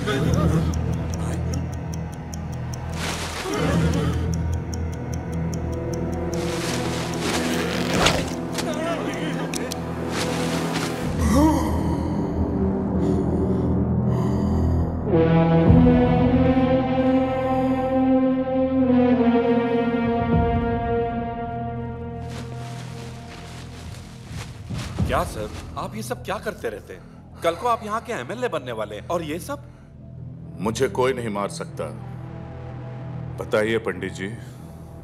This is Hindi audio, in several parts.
क्या सर, आप ये सब क्या करते रहते हैं? कल को आप यहाँ के एमएलए बनने वाले हैं और ये सब? मुझे कोई नहीं मार सकता। बताइए पंडित जी।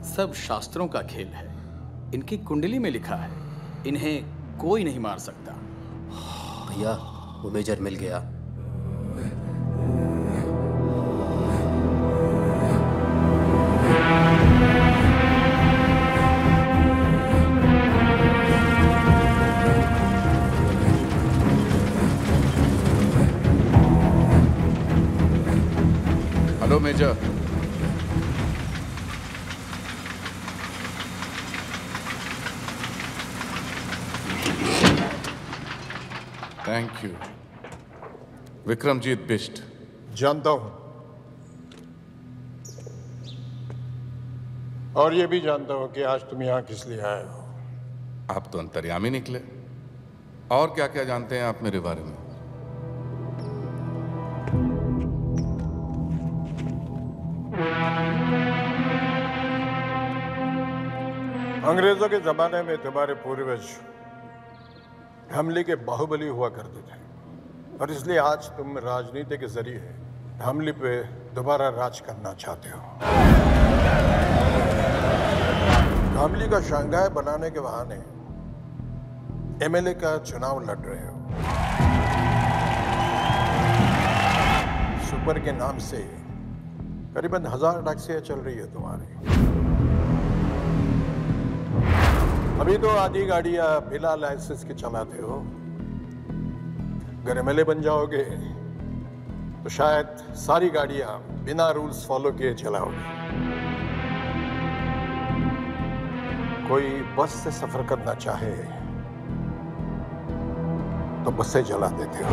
सब शास्त्रों का खेल है। इनकी कुंडली में लिखा है, इन्हें कोई नहीं मार सकता। भैया, वो मेजर मिल गया। Hello major. Thank you. Vikramjeet Bisht. जानता हूं, और ये भी जानता हूं कि आज तुम यहां किस लिए आए हो। आप तो अंतर्यामी निकले। और क्या क्या जानते हैं आप मेरे बारे में? अंग्रेजों के जमाने में तुम्हारे पूर्वज हमले के बाहुबली हुआ करते थे, और इसलिए आज तुम राजनीति के जरिए हमले पे दोबारा राज करना चाहते हो। हमले का शंघाई बनाने के बहाने एमएलए का चुनाव लड़ रहे हो। सुपर के नाम से करीबन 1000 टैक्सियां चल रही है तुम्हारी। अभी तो आधी गाड़ियां बिना लाइसेंस के चलाते हो। अगर एमएलए बन जाओगे तो शायद सारी गाड़ियां बिना रूल्स फॉलो किए चलाओगे। कोई बस से सफर करना चाहे तो बसें जला देते हो।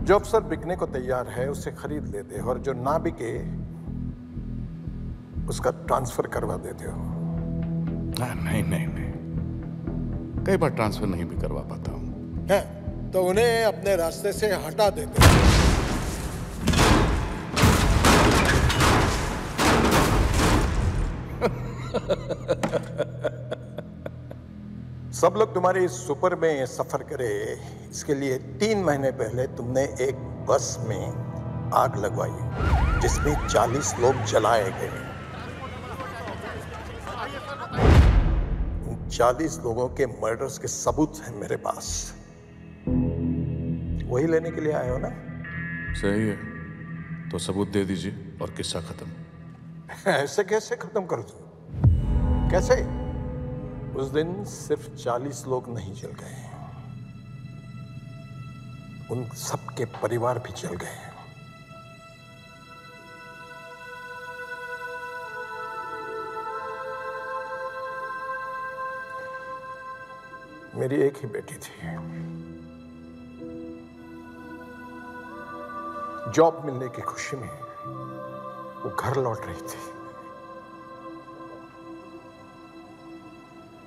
जो अफसर बिकने को तैयार है उसे खरीद लेते हो, और जो ना बिके उसका ट्रांसफर करवा देते हो। नहीं नहीं नहीं, कई बार ट्रांसफर नहीं भी करवा पाता हूं। है तो उन्हें अपने रास्ते से हटा देते हो। सब लोग तुम्हारी सुपर में सफर करे, इसके लिए 3 महीने पहले तुमने एक बस में आग लगवाई जिसमें 40 लोग जलाए गए। 40 लोगों के मर्डर्स के सबूत हैं मेरे पास। वही लेने के लिए आए हो ना? सही है, तो सबूत दे दीजिए और किस्सा खत्म। ऐसे कैसे खत्म कर दूं? कैसे? उस दिन सिर्फ 40 लोग नहीं जल गए, उन सबके परिवार भी जल गए। मेरी एक ही बेटी थी। जॉब मिलने की खुशी में वो घर लौट रही थी।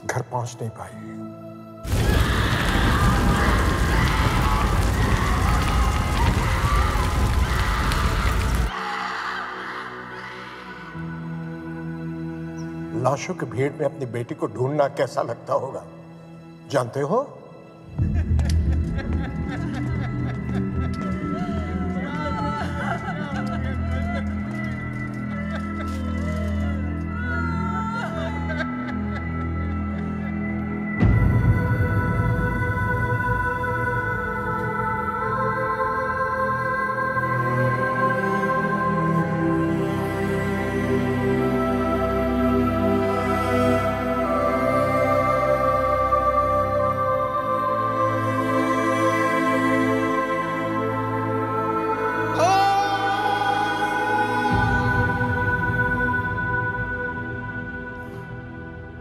घर पहुंच नहीं पाई। लाशों की भीड़ में अपनी बेटी को ढूंढना कैसा लगता होगा, जानते हो?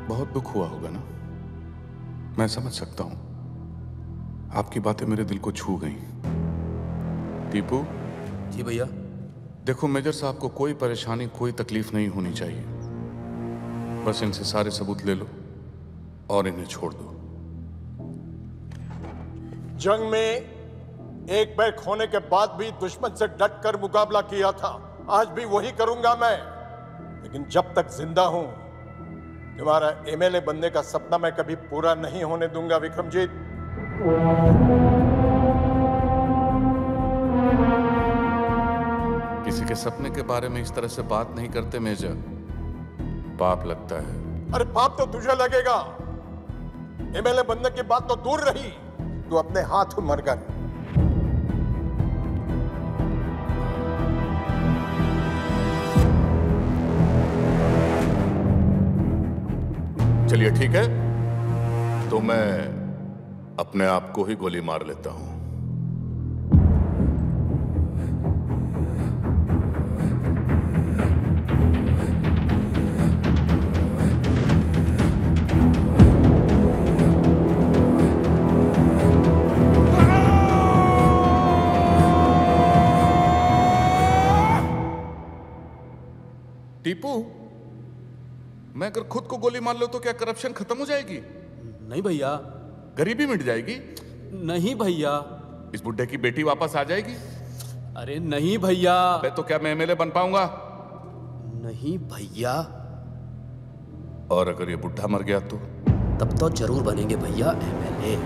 बहुत दुख हुआ होगा ना? मैं समझ सकता हूं। आपकी बातें मेरे दिल को छू गई। टीपू। जी भैया। देखो मेजर साहब को कोई परेशानी, कोई तकलीफ नहीं होनी चाहिए। बस इनसे सारे सबूत ले लो और इन्हें छोड़ दो। जंग में एक बैग खोने के बाद भी दुश्मन से डट कर मुकाबला किया था, आज भी वही करूंगा मैं। लेकिन जब तक जिंदा हूं, तुम्हारा एमएलए बनने का सपना मैं कभी पूरा नहीं होने दूंगा विक्रमजीत। किसी के सपने के बारे में इस तरह से बात नहीं करते मेजर, पाप लगता है। अरे पाप तो तुझे लगेगा। एमएलए बनने की बात तो दूर रही, तू अपने हाथ मर कर। चलिए ठीक है, तो मैं अपने आप को ही गोली मार लेता हूं। टीपू, मैं अगर खुद को गोली मार लो तो क्या करप्शन खत्म हो जाएगी? नहीं भैया। गरीबी मिट जाएगी? नहीं भैया। इस बुड्ढे की बेटी वापस आ जाएगी? अरे नहीं भैया। तो क्या मैं एमएलए बन पाऊंगा? नहीं भैया। और अगर ये बुड्ढा मर गया तो? तब तो जरूर बनेंगे भैया एमएलए।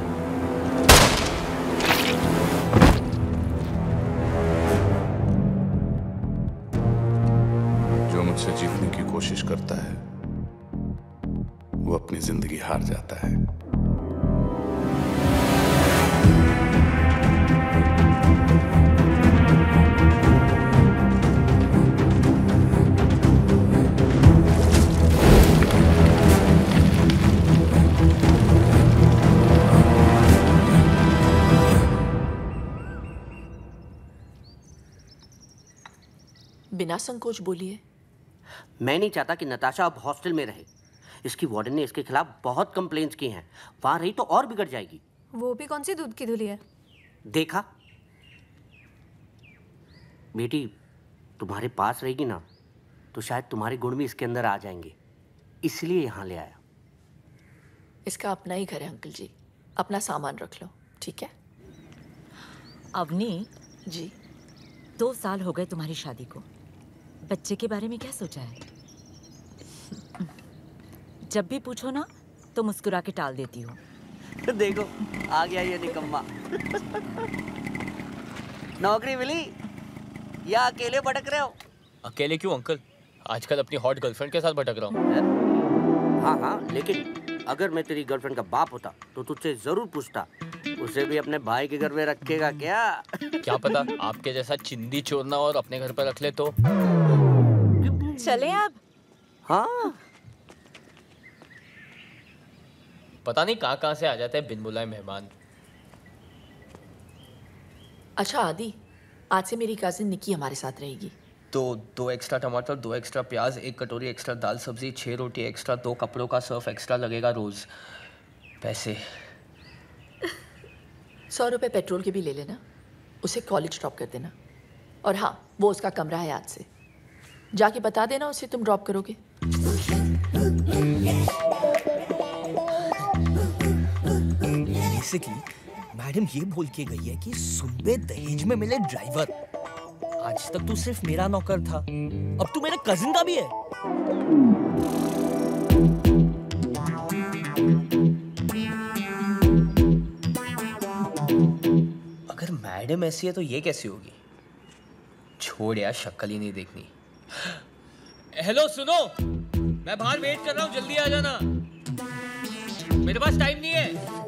जो मुझसे जीतने की कोशिश करता है वो अपनी जिंदगी हार जाता है। बिना संकोच बोलिए। मैं नहीं चाहता कि नताशा अब हॉस्टल में रहे। इसकी वार्डन ने इसके खिलाफ बहुत कंप्लेंट्स की हैं। वहां रही तो और बिगड़ जाएगी। वो भी कौन सी दूध की धुली है? देखा बेटी, तुम्हारे पास रहेगी ना तो शायद तुम्हारे गुण भी इसके अंदर आ जाएंगे, इसलिए यहाँ ले आया। इसका अपना ही घर है अंकल जी, अपना सामान रख लो, ठीक है? अवनी जी। 2 साल हो गए तुम्हारी शादी को, बच्चे के बारे में क्या सोचा है? जब भी पूछो ना तो मुस्कुरा के टाल देती हो। देखो आ गया ये निकम्मा। नौकरी मिली या अकेले भटक रहे हो? अकेले क्यों अंकल, आजकल अपनी हॉट गर्लफ्रेंड के साथ भटक रहा हूँ। हाँ हाँ, लेकिन अगर मैं तेरी गर्लफ्रेंड का बाप होता तो तुझसे जरूर पूछता, उसे भी अपने भाई के घर में रखेगा क्या? क्या पता आपके जैसा चिंदी चोरना और अपने घर पर रख ले तो। चले अब। हाँ, पता नहीं कहाँ से आ जाते हैं बिन बुलाए मेहमान। अच्छा आदि, आज से मेरी कजिन निकी हमारे साथ रहेगी। तो 2 एक्स्ट्रा टमाटर, 2 एक्स्ट्रा प्याज, 1 कटोरी एक्स्ट्रा दाल सब्जी, 6 रोटी एक्स्ट्रा, 2 कपड़ों का सर्फ एक्स्ट्रा लगेगा रोज। पैसे 100 रुपये पेट्रोल के भी ले लेना, उसे कॉलेज ड्रॉप कर देना। और हाँ, वो उसका कमरा है, आज से जाके बता देना उसे तुम ड्रॉप करोगे। बेसिकली मैडम ये बोल के गई है कि सुबह दहेज में मिले ड्राइवर। आज तक तू सिर्फ मेरा नौकर था, अब तू मेरे कजिन का भी है। अगर मैडम ऐसी है तो ये कैसी होगी? छोड़ यार, शक्ल ही नहीं देखनी। हेलो सुनो, मैं बाहर वेट कर रहा हूँ, जल्दी आ जाना, मेरे पास टाइम नहीं है।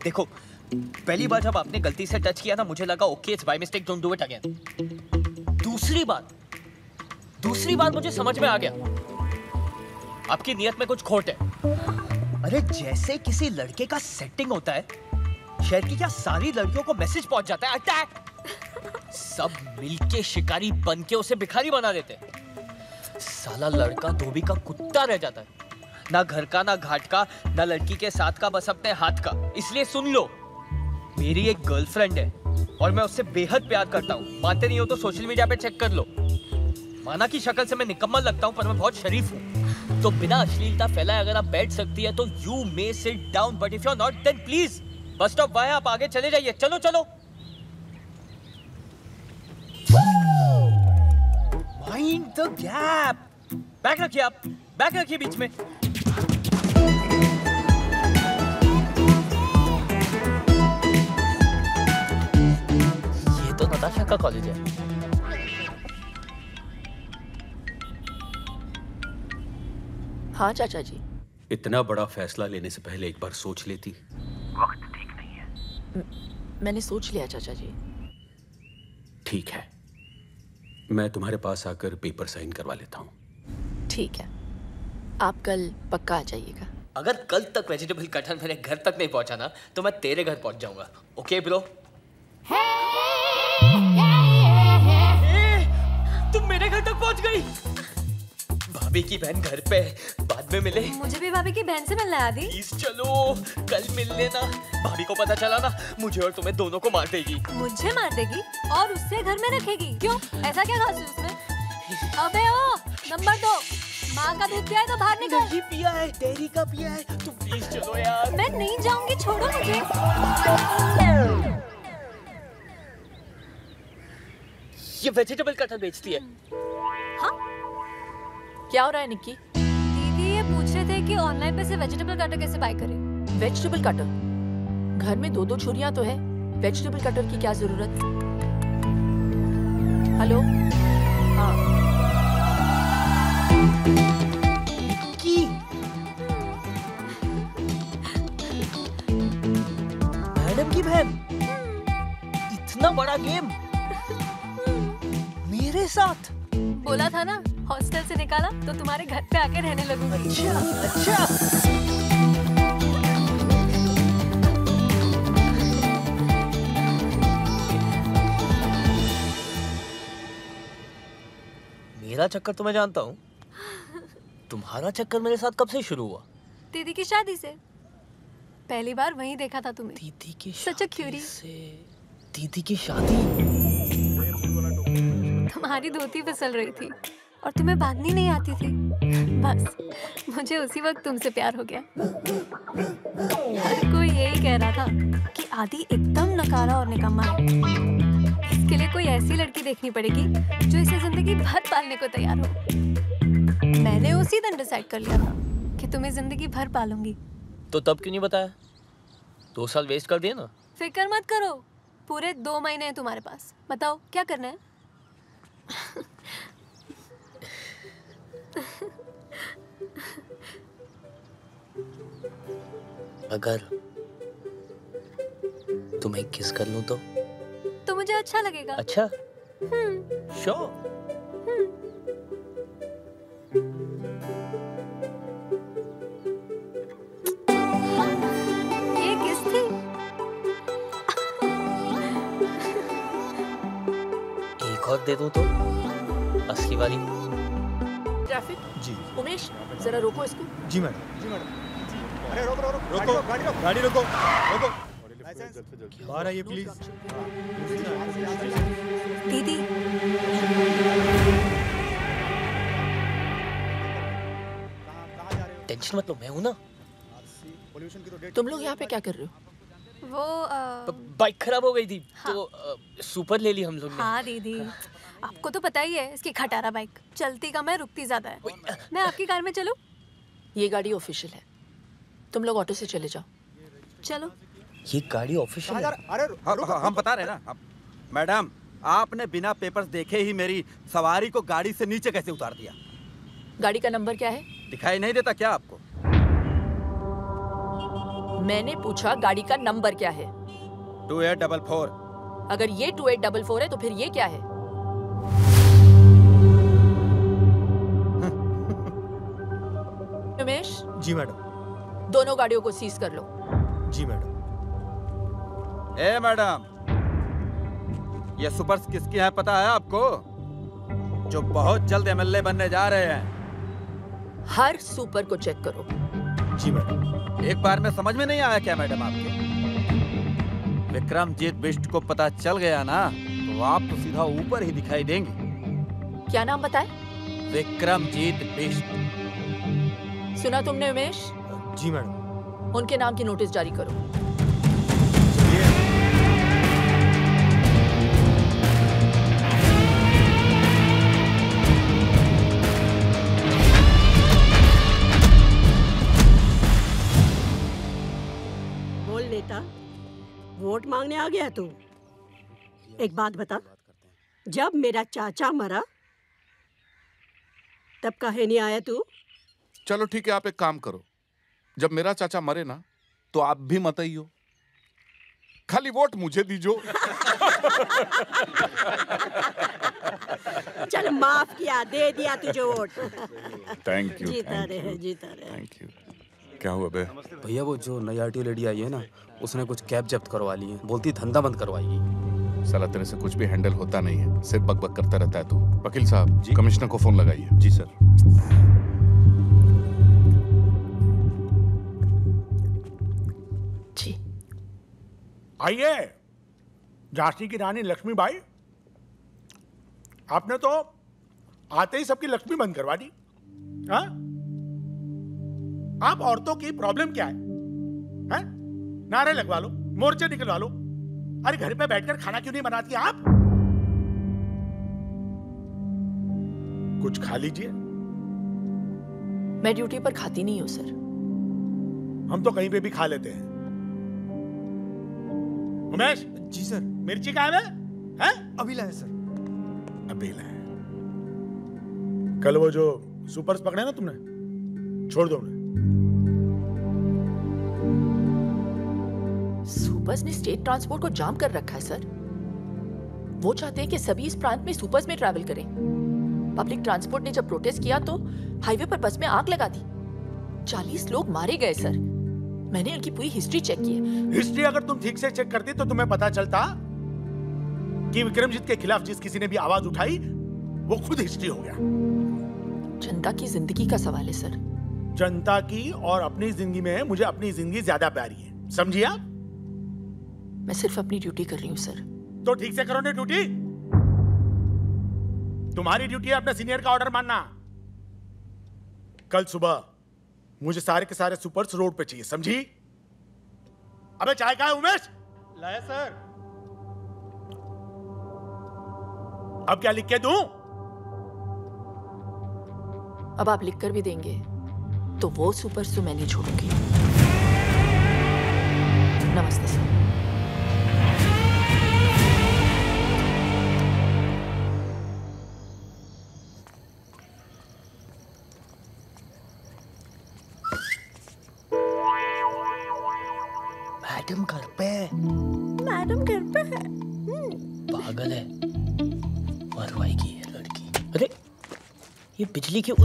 देखो, पहली बार जब आपने गलती से टच किया ना, मुझे लगा okay it's by mistake, don't do it again. दूसरी बात मुझे समझ में आ गया, आपकी नियत में कुछ खोट है। अरे जैसे किसी लड़के का सेटिंग होता है, शहर की क्या सारी लड़कियों को मैसेज पहुंच जाता है अटैक, सब मिलके शिकारी बन के उसे भिखारी बना देते। साला लड़का धोबी का कुत्ता रह जाता है, ना घर का, ना घाट का, ना लड़की के साथ का, बस अपने हाथ का। इसलिए सुन लो, मेरी एक गर्लफ्रेंड है और मैं उससे बेहद प्यार करता हूँ। मानते नहीं हो तो सोशल मीडिया पे चेक कर लो। माना कि शक्ल से मैं निकम्मा लगता हूँ, पर मैं बहुत शरीफ हूँ। तो बिना अश्लीलता फैलाए अगर आप बैठ सकती है तो you may sit down, but if you are not then please बस स्टॉप बाय, आप आगे चले जाइए। चलो चलो। Mind the gap. बैग रखिए, आप बैग रखिए बीच में। ये तो नताशा का कॉलेज है। हाँ चाचा जी। इतना बड़ा फैसला लेने से पहले एक बार सोच लेती। वक्त ठीक नहीं है। मैंने सोच लिया चाचा जी। ठीक है, मैं तुम्हारे पास आकर पेपर साइन करवा लेता हूँ। ठीक है, आप कल पक्का आ जाइएगा। अगर कल तक वेजिटेबल कटहल मेरे घर तक नहीं पहुंचा ना, तो मैं तेरे घर पहुंच जाऊंगा। Okay bro? तुम मेरे घर तक पहुंच गई। भाभी की बहन घर पे, बाद में मिले। मुझे भी भाभी की बहन से मिलना है आदि। प्लीज चलो, कल मिल लेना। भाभी को पता चला ना, मुझे और तुम्हें दोनों को मार देगी। मुझे मार देगी और उससे घर में रखेगी? क्यों, ऐसा क्या खास है उसमें? अबे ओ, नंबर 2, माँ का दूध पिया है तो बाहर निकल। नहीं पिया है, डेयरी का पिया है। तुम प्लीज चलो यार। मैं नहीं जाऊंगी, छोड़ो मुझे। ये वेजिटेबल कटहल बेचती है। हाँ? क्या हो रहा है निक्की? दीदी ये पूछ रहे थे कि ऑनलाइन पे से वेजिटेबल कटर कैसे बाय करें। Vegetable cutter? घर में 2-2 छुरियां तो है, वेजिटेबल कटर की क्या जरूरत? हेलो? हाँ। की मैडम की बहन, इतना बड़ा गेम मेरे साथ? बोला था ना, हॉस्टल से निकाला तो तुम्हारे घर पे आके रहने लगूंगी। अच्छा अच्छा। मेरा चक्कर तो मैं जानता हूँ, तुम्हारा चक्कर मेरे साथ कब से शुरू हुआ? दीदी की शादी से। पहली बार वहीं देखा था तुम्हें। दीदी की सच अ क्यूरी। दीदी की शादी? तुम्हारी धोती फिसल रही थी और तुम्हें बांधनी नहीं आती थी। बस मुझे उसी वक्त तुमसे प्यार हो गया। हर कोई यही कह रहा था कि आदि एकदम नकारा और निकम्मा है। इसके लिए कोई ऐसी लड़की देखनी पड़ेगी जो इसे जिंदगी भर पालने को तैयार हो। मैंने उसी दिन डिसाइड कर लिया था कि तुम्हें जिंदगी भर पालूंगी। तो तब क्यों नहीं बताया? 2 साल वेस्ट कर दिए ना। फिक्र मत करो, पूरे 2 महीने हैं तुम्हारे पास। बताओ क्या करना है? अगर तुम्हें किस कर लूं तो मुझे अच्छा लगेगा। अच्छा? श्योर। ये किस थी? एक और दे दूं तो? असली वाली। ट्रैफिक? जी। उमेश, जरा रोको इसको। जी मैडम। जी मैडम। अरे रोको रोको रोको, गाड़ी रोको रोको। बाहर आइए प्लीज। दीदी। टेंशन मत लो, मैं हूं ना। तुम लोग यहाँ पे क्या कर रहे हो? वो बाइक खराब हो गई थी। हाँ। तो सुपर ले ली हम लोग ने। हाँ दीदी, आपको तो पता ही है इसकी खटारा बाइक चलती कम है, रुकती ज्यादा है। मैं आपकी कार में चलूं? ये गाड़ी ऑफिशियल है, तुम लोग ऑटो से चले जाओ। चलो। ये गाड़ी ऑफिशियल है? अरे हम बता रहे हैं ना मैडम, आपने बिना पेपर्स देखे ही मेरी सवारी को गाड़ी से नीचे कैसे उतार दिया? गाड़ी का नंबर क्या है? दिखाई नहीं देता क्या आपको? मैंने पूछा गाड़ी का नंबर क्या है? 2844। अगर ये 2844 है तो फिर ये क्या है? उमेश। जी मैडम। दोनों गाड़ियों को सीज कर लो। जी मैडम। ए मैडम, ये सुपर्स किसकी है पता है आपको? जो बहुत जल्द एमएलए बनने जा रहे हैं। हर सुपर को चेक करो। जी मैडम। एक बार में समझ में नहीं आया क्या मैडम आपके? विक्रमजीत बिष्ट को पता चल गया ना तो आप तो सीधा ऊपर ही दिखाई देंगे। क्या नाम बताए? विक्रमजीत बिष्ट। सुना तुमने उमेश? जी मैडम। उनके नाम की नोटिस जारी करो। बोल नेता, वोट मांगने आ गया तू? एक बात बता, जब मेरा चाचा मरा तब काहे नहीं आया तू? चलो ठीक है, आप एक काम करो, जब मेरा चाचा मरे ना तो आप भी मत आइयो, खाली वोट मुझे दीजो। चल माफ किया, दे दिया तुझे वोट। Thank you. जीता रहे, जीता रहे। Thank you. क्या हुआ बे? भैया वो जो नई आरटीओ लेडी आई है ना, उसने कुछ कैब जब्त करवा ली है, बोलती धंधा बंद करवाएगी। साला तेरे से कुछ भी हैंडल होता नहीं है, सिर्फ बकबक करता रहता है तू। वकील साहब जी, कमिश्नर को फोन लगाइए। जी सर। जी आइए। झांसी की रानी लक्ष्मीबाई, आपने तो आते ही सबकी लक्ष्मी बंद करवा दी। हाँ? आप औरतों की प्रॉब्लम क्या है? हैं? नारे लगवा लो, मोर्चे निकलवा लो। अरे घर पे बैठकर खाना क्यों नहीं बनाती आप? कुछ खा लीजिए। मैं ड्यूटी पर खाती नहीं हूँ सर। हम तो कहीं पे भी खा लेते हैं। उमेश। जी सर। मिर्ची कहाँ है? हैं? अभी लाए सर। अभी लाए। कल वो जो सुपर्स पकड़े ना तुमने, छोड़ दो उन्हें। सुपर्स ने स्टेट ट्रांसपोर्ट को जाम कर रखा है सर। वो चाहते हैं कि सभी इस प्रांत में सुपर्स में ट्रैवल करें। पब्लिक ट्रांसपोर्ट ने जब प्रोटेस्ट किया तो हाईवे पर बस में आग लगा दी। 40 लोग मारे गए सर। मैंने उनकी पूरी हिस्ट्री चेक की है। हिस्ट्री अगर तुम ठीक से चेक करती तो तुम्हें पता चलता कि विक्रमजीत के खिलाफ जिस किसी ने भी आवाज उठाई वो खुद हिस्ट्री हो गया। जनता की जिंदगी का सवाल है सर। जनता की और अपनी जिंदगी में मुझे अपनी जिंदगी ज्यादा प्यारी है, समझिए आप? मैं सिर्फ अपनी ड्यूटी कर रही हूँ सर। तो ठीक से करो ना ड्यूटी। तुम्हारी ड्यूटी है अपने सीनियर का ऑर्डर मानना। कल सुबह मुझे सारे के सारे सुपर्स रोड पे चाहिए, समझी? अबे चाय कहाँ है उमेश? लाया सर। अब क्या लिख के दूं? अब आप लिख कर भी देंगे तो वो सुपर्स तो मैं नहीं छोड़ूंगी। नमस्ते सर। मैडम घर पे है। मैडम घर पे है। पागल है, मरवाएगी ये लड़की। अरे ये बिजली क्यों?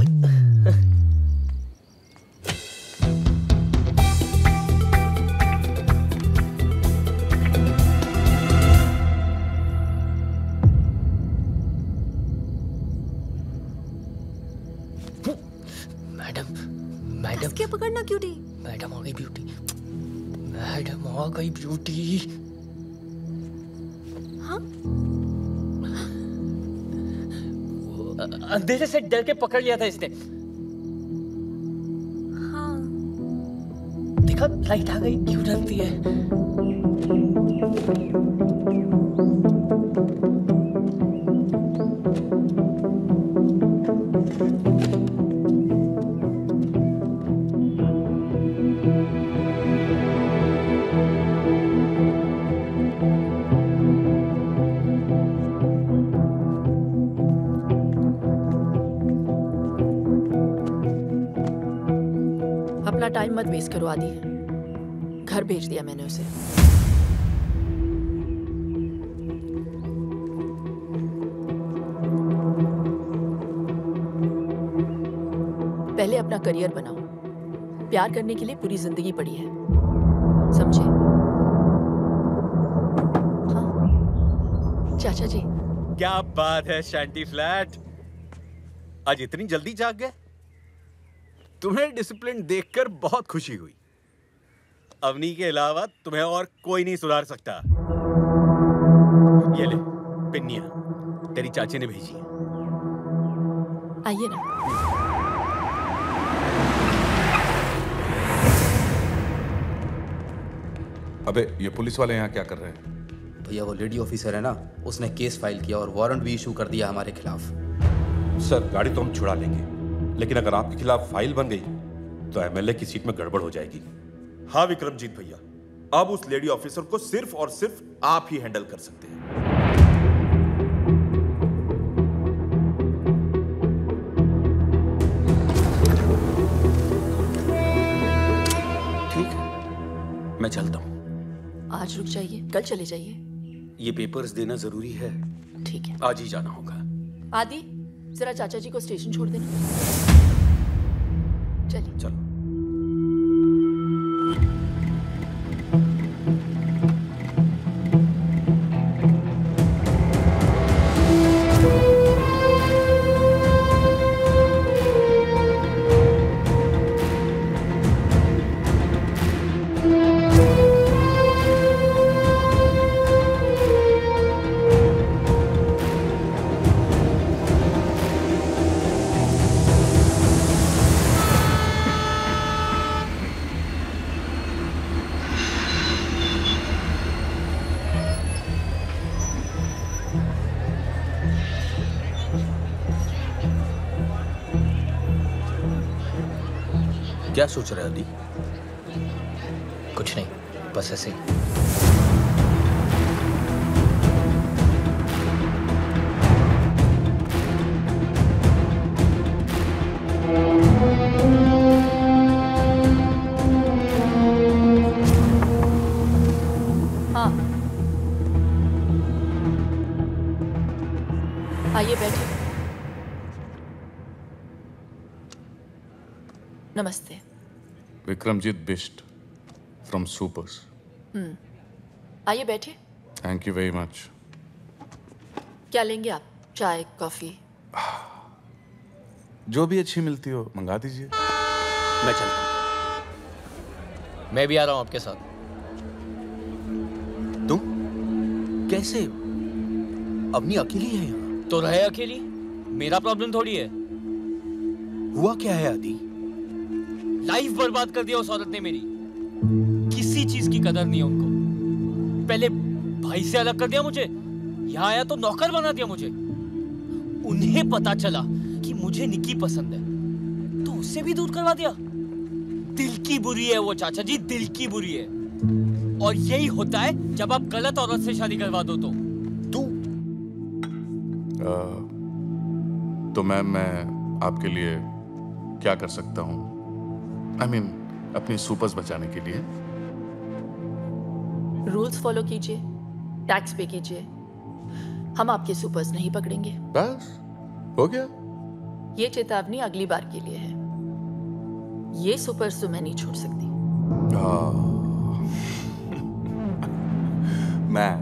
मैडम क्या पकड़ना क्यूटी? मैडम आ गई ब्यूटी। मैडम आ गई ब्यूटी। हाँ? अंधेरे से डर के पकड़ लिया था इसने। हाँ। देखा लाइट आ गई, क्यों डरती है? अपना टाइम मत वेस्ट करो आदि। घर भेज दिया मैंने उसे। पहले अपना करियर बनाओ। प्यार करने के लिए पूरी जिंदगी पड़ी है, समझे? हाँ चाचा जी। क्या बात है शैंटी फ्लैट, आज इतनी जल्दी जाग गए? तुम्हें डिसिप्लिन देखकर बहुत खुशी हुई। अवनी के अलावा तुम्हें और कोई नहीं सुधार सकता। ये ले पिन्निया, तेरी चाची ने भेजी है। आइए ना। अबे ये पुलिस वाले यहाँ क्या कर रहे हैं? भैया वो लेडी ऑफिसर है ना, उसने केस फाइल किया और वारंट भी इशू कर दिया हमारे खिलाफ। सर गाड़ी तो हम छुड़ा लेंगे, लेकिन अगर आपके खिलाफ फाइल बन गई तो एमएलए की सीट में गड़बड़ हो जाएगी। हाँ विक्रमजीत भैया, अब उस लेडी ऑफिसर को सिर्फ और सिर्फ आप ही हैंडल कर सकते हैं। ठीक है, मैं चलता हूँ। आज रुक जाइए, कल चले जाइए। ये पेपर्स देना जरूरी है। ठीक है, आज ही जाना होगा। आदि जरा चाचा जी को स्टेशन छोड़ देना। चलिए। चलो। क्या सोच रहे आदि? कुछ नहीं, बस ऐसे ही। हाँ आइए बैठिए। नमस्ते। Vikramjit Bisht from supers. आइए बैठिए। Thank you very much. क्या लेंगे आप? चाय, कॉफी? जो भी अच्छी मिलती हो मंगा दीजिए। मैं चलता हूँ। मैं भी आ रहा हूँ आपके साथ। तुम कैसे? अपनी अकेली है यहाँ? तो रहे अकेली, मेरा प्रॉब्लम थोड़ी है। हुआ क्या है आदि? लाइफ बर्बाद कर दिया उस औरत ने मेरी। किसी चीज की कदर नहीं है उनको। पहले भाई से अलग कर दिया मुझे, यहाँ आया तो नौकर बना दिया मुझे। उन्हें पता चला कि मुझे निकी पसंद है तो उससे भी दूर करवा दिया। दिल की बुरी है वो चाचा जी, दिल की बुरी है। और यही होता है जब आप गलत औरत से शादी करवा दो तो। तो मैम मैं आपके लिए क्या कर सकता हूँ? I mean, अपनी सुपर्स बचाने के लिए। रूल्स फॉलो कीजिए, टैक्स पे कीजिए। हम आपके सुपर्स नहीं पकड़ेंगे। बस हो गया। ये चेतावनी अगली बार के लिए है। ये सुपर्स तो मैं नहीं छोड़ सकती। मैं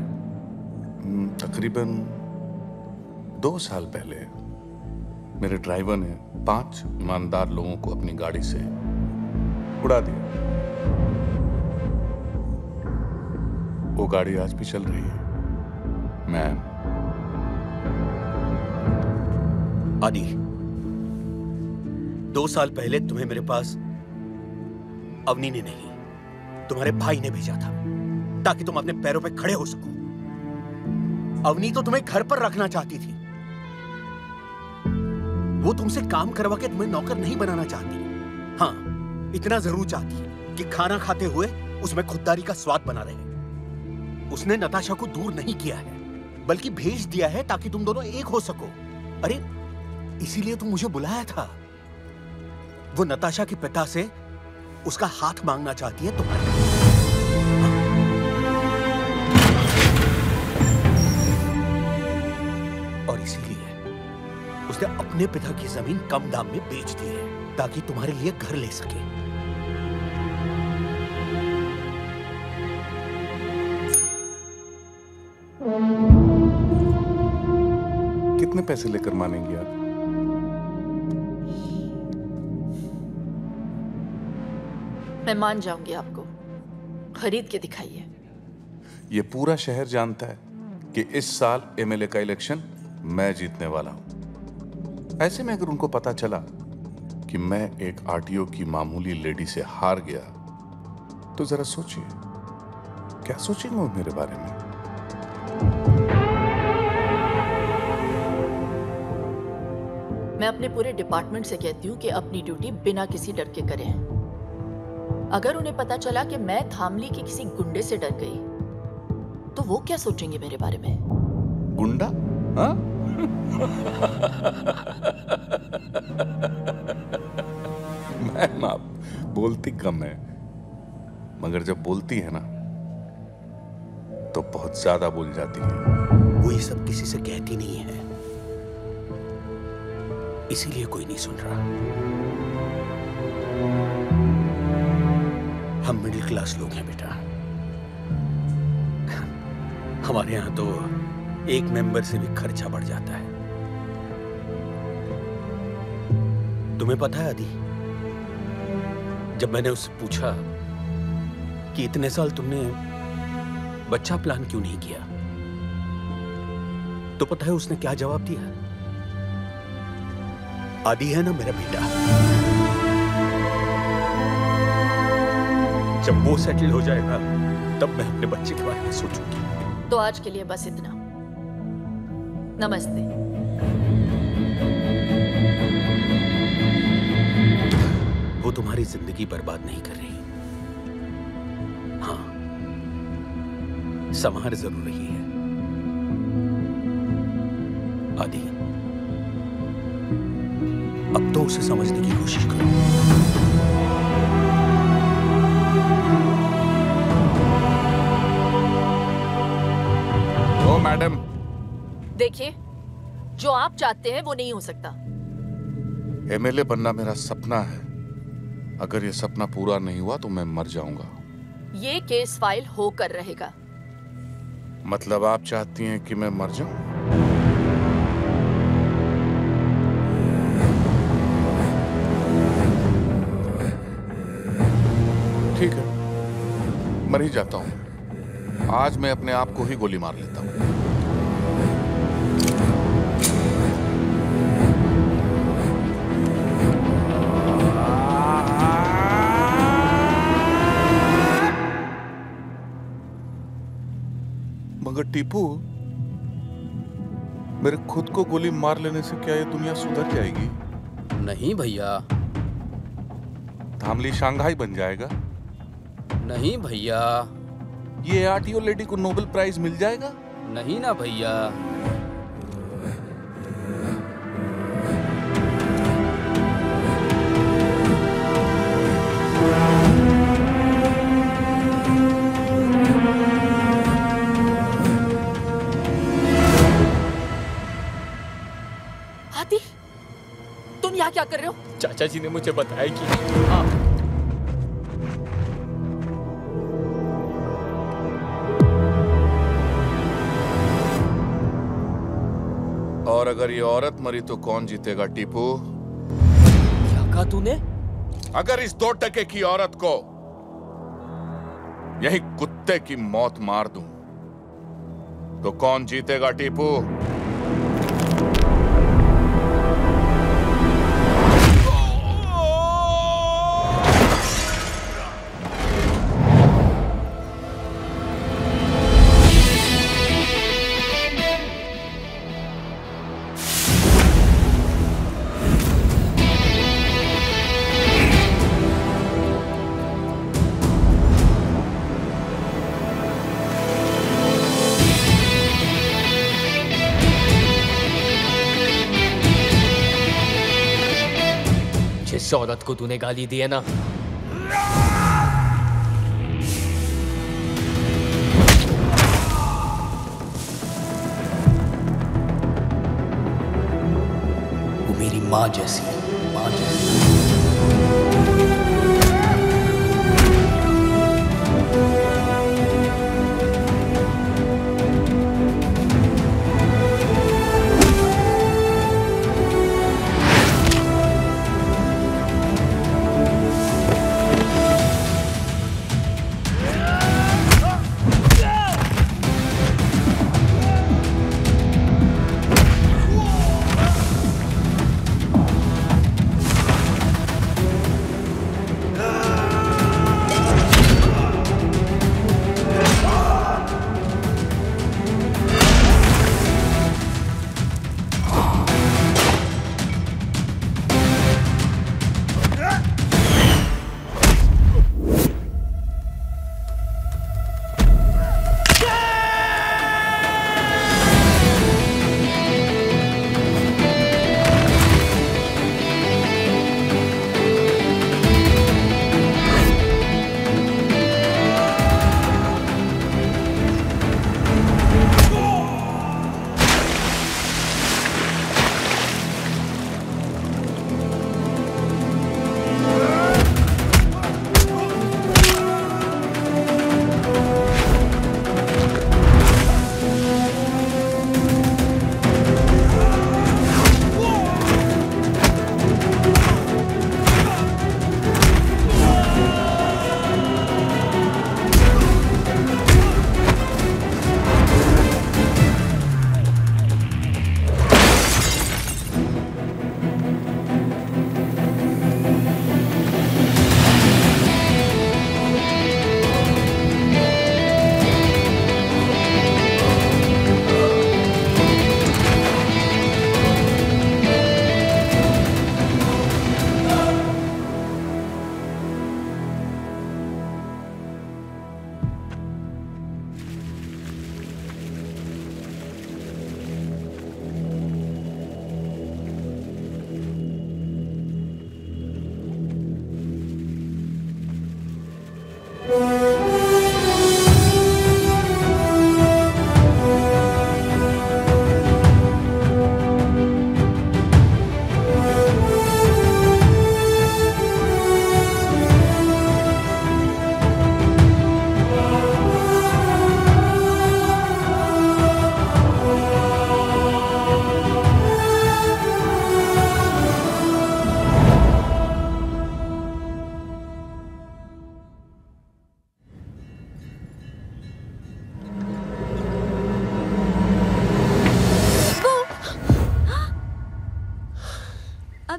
तकरीबन 2 साल पहले मेरे ड्राइवर ने 5 ईमानदार लोगों को अपनी गाड़ी से उड़ा दिया। वो गाड़ी आज भी चल रही है। मैम आदि, 2 साल पहले तुम्हें मेरे पास अवनी ने नहीं, तुम्हारे भाई ने भेजा था ताकि तुम अपने पैरों पे खड़े हो सको। अवनी तो तुम्हें घर पर रखना चाहती थी। वो तुमसे काम करवा के तुम्हें नौकर नहीं बनाना चाहती। हाँ, इतना जरूर चाहती है कि खाना खाते हुए उसमें खुददारी का स्वाद बना रहे। उसने नताशा को दूर नहीं किया है, बल्कि भेज दिया है ताकि तुम दोनों एक हो सको। अरे इसीलिए तुम मुझे बुलाया था। वो नताशा के पिता से उसका हाथ मांगना चाहती है तुम्हारे। और इसीलिए उसने अपने पिता की जमीन कम दाम में बेच दी है ताकि तुम्हारे लिए घर ले सके। कितने पैसे लेकर मानेंगी आप? मैं मान जाऊंगी आपको, खरीद के दिखाइए। ये पूरा शहर जानता है कि इस साल एमएलए का इलेक्शन मैं जीतने वाला हूं। ऐसे में अगर उनको पता चला कि मैं एक आरटीओ की मामूली लेडी से हार गया तो जरा सोचिए क्या सोचेंगे वो मेरे बारे में। मैं अपने पूरे डिपार्टमेंट से कहती हूँ कि अपनी ड्यूटी बिना किसी डर के करें। अगर उन्हें पता चला कि मैं धामली के किसी गुंडे से डर गई तो वो क्या सोचेंगे मेरे बारे में? गुंडा? हाँ? मैम आप बोलती कम है मगर जब बोलती है ना तो बहुत ज्यादा बोल जाती है। वो ये सब किसी से कहती नहीं है, इसीलिए कोई नहीं सुन रहा। हम मिडिल क्लास लोग हैं बेटा। हमारे यहां तो एक मेंबर से भी खर्चा बढ़ जाता है। तुम्हें पता है आदि, जब मैंने उससे पूछा कि इतने साल तुमने बच्चा प्लान क्यों नहीं किया, तो पता है उसने क्या जवाब दिया? आदि है ना मेरा बेटा, जब वो सेटल हो जाएगा तब मैं अपने बच्चे के बारे में सोचूंगी। तो आज के लिए बस इतना। नमस्ते। वो तुम्हारी जिंदगी बर्बाद नहीं कर रही। हाँ, संभार जरूर रही है। आदि, अब तो उसे समझने की कोशिश करो। ओ मैडम, देखिए, जो आप चाहते हैं वो नहीं हो सकता। एमएलए बनना मेरा सपना है। अगर ये सपना पूरा नहीं हुआ तो मैं मर जाऊंगा। ये केस फाइल होकर रहेगा। मतलब आप चाहती हैं कि मैं मर जाऊं? ठीक है, मर ही जाता हूं। आज मैं अपने आप को ही गोली मार लेता हूं। मगर टीपू, मेरे खुद को गोली मार लेने से क्या ये दुनिया सुधर जाएगी? नहीं भैया। धामली शंघाई बन जाएगा? नहीं भैया। ये आरटीओ लेडी को नोबेल प्राइज मिल जाएगा? नहीं ना भैया। आदि, तुम यहाँ क्या कर रहे हो? चाचा जी ने मुझे बताया कि आप और अगर ये औरत मरी तो कौन जीतेगा टीपू? क्या कहा तूने? अगर इस 2 टके की औरत को यही कुत्ते की मौत मार दूं तो कौन जीतेगा टीपू? जिस औरत को तूने गाली दी है ना, वो मेरी माँ जैसी है, माँ जैसी।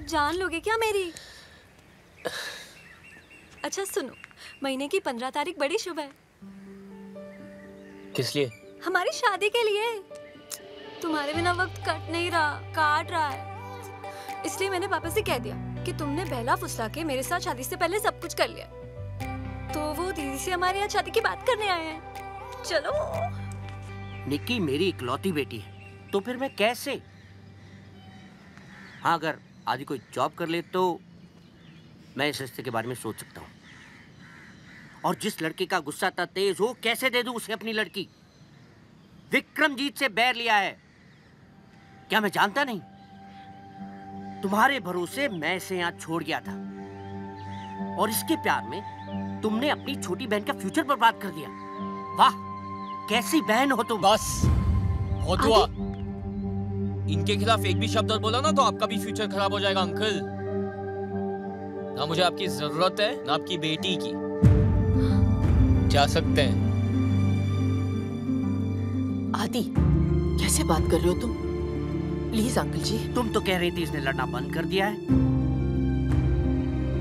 जान लोगे क्या मेरी? अच्छा सुनो, महीने की 15 तारीख बड़ी शुभ है। किस लिए? हमारी शादी के लिए। तुम्हारे बिना वक्त कट नहीं रहा, काट रहा है। इसलिए मैंने पापा से कह दिया कि तुमने बहला फुसला के मेरे साथ शादी से पहले सब कुछ कर लिया, तो वो दीदी से हमारे यहाँ शादी की बात करने आए हैं। चलो। निक्की मेरी इकलौती बेटी है, तो फिर मैं कैसे? हाँ, अगर आदि कोई जॉब कर ले तो मैं इस रिश्ते के बारे में सोच सकता हूँ। और जिस लड़के का गुस्सा इतना तेज हो, कैसे दे दूं उसे अपनी लड़की? विक्रमजीत से बैर लिया है, क्या मैं जानता नहीं? तुम्हारे भरोसे मैं इसे यहाँ छोड़ गया था, और इसके प्यार में तुमने अपनी छोटी बहन का फ्यूचर बर्बाद कर दिया। वाह, कैसी बहन हो तुम। बस बहुत हुआ। इनके खिलाफ एक भी शब्द और बोला ना तो आपका भी फ्यूचर खराब हो जाएगा अंकल। ना मुझे आपकी जरूरत है ना आपकी बेटी की। जा सकते हैं। आदि, कैसे बात कर रहे हो तुम? प्लीज अंकल जी। तुम तो कह रही थी इसने लड़ना बंद कर दिया है,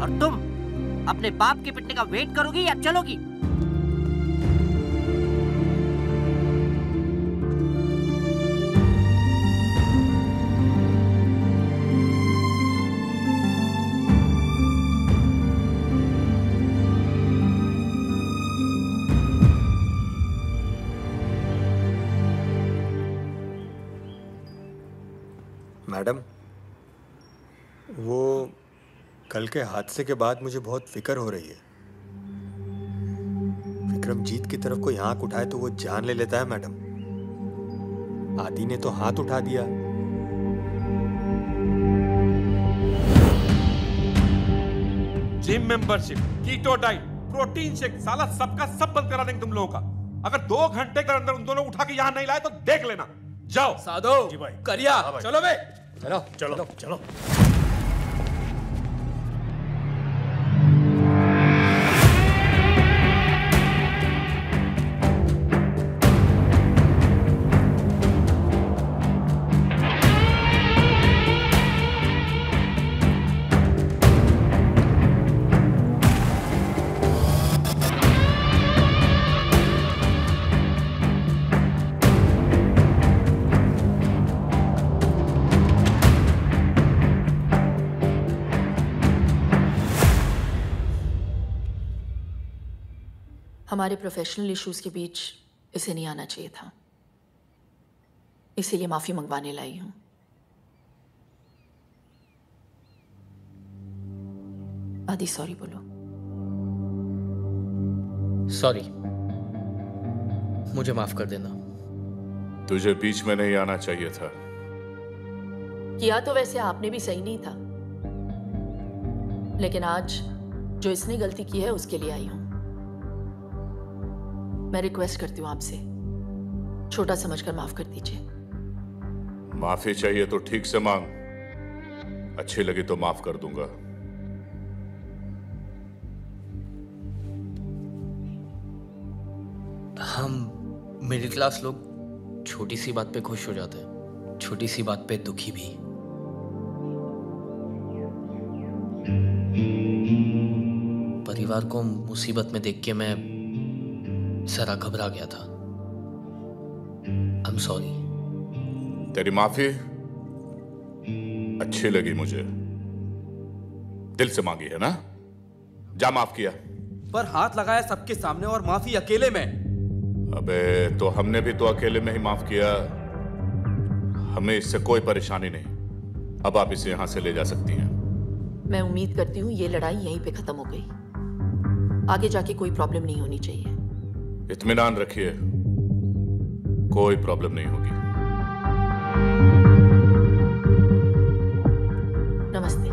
और तुम अपने बाप के पिटने का वेट करोगी या चलोगी? मैडम, वो कल के हादसे के बाद मुझे बहुत फिक्र हो रही है। विक्रमजीत की तरफ कोई आंख उठाए तो वो जान ले लेता है मैडम। आदि ने तो हाथ उठा दिया। Gym membership, keto diet, protein shake, साला सबका सब बंद करा देंगे तुम लोगों का। अगर 2 घंटे के अंदर उन दोनों उठा के यहाँ नहीं लाए तो देख लेना। जाओ। साधो जी भाई, करिया चलो बे, चलो चलो चलो। हमारे प्रोफेशनल इश्यूज के बीच इसे नहीं आना चाहिए था, इसीलिए माफी मंगवाने लाई हूं। आदि सॉरी बोलो। सॉरी, मुझे माफ कर देना। तुझे बीच में नहीं आना चाहिए था। किया तो वैसे आपने भी सही नहीं था, लेकिन आज जो इसने गलती की है उसके लिए आई हूं। मैं रिक्वेस्ट करती हूँ आपसे, छोटा समझकर माफ कर दीजिए। माफी चाहिए तो ठीक से मांग, अच्छी लगी तो माफ कर दूंगा। हम मिडिल क्लास लोग छोटी सी बात पे खुश हो जाते हैं, छोटी सी बात पे दुखी भी। परिवार को मुसीबत में देख के मैं जरा घबरा गया था। I'm sorry। तेरी माफी अच्छी लगी मुझे, दिल से मांगी है ना? जा माफ किया। पर हाथ लगाया सबके सामने और माफी अकेले में। अबे तो हमने भी तो अकेले में ही माफ किया, हमें इससे कोई परेशानी नहीं। अब आप इसे यहां से ले जा सकती हैं। मैं उम्मीद करती हूँ ये लड़ाई यहीं पे खत्म हो गई, आगे जाके कोई प्रॉब्लम नहीं होनी चाहिए। इत्मीनान रखिए, कोई प्रॉब्लम नहीं होगी। नमस्ते।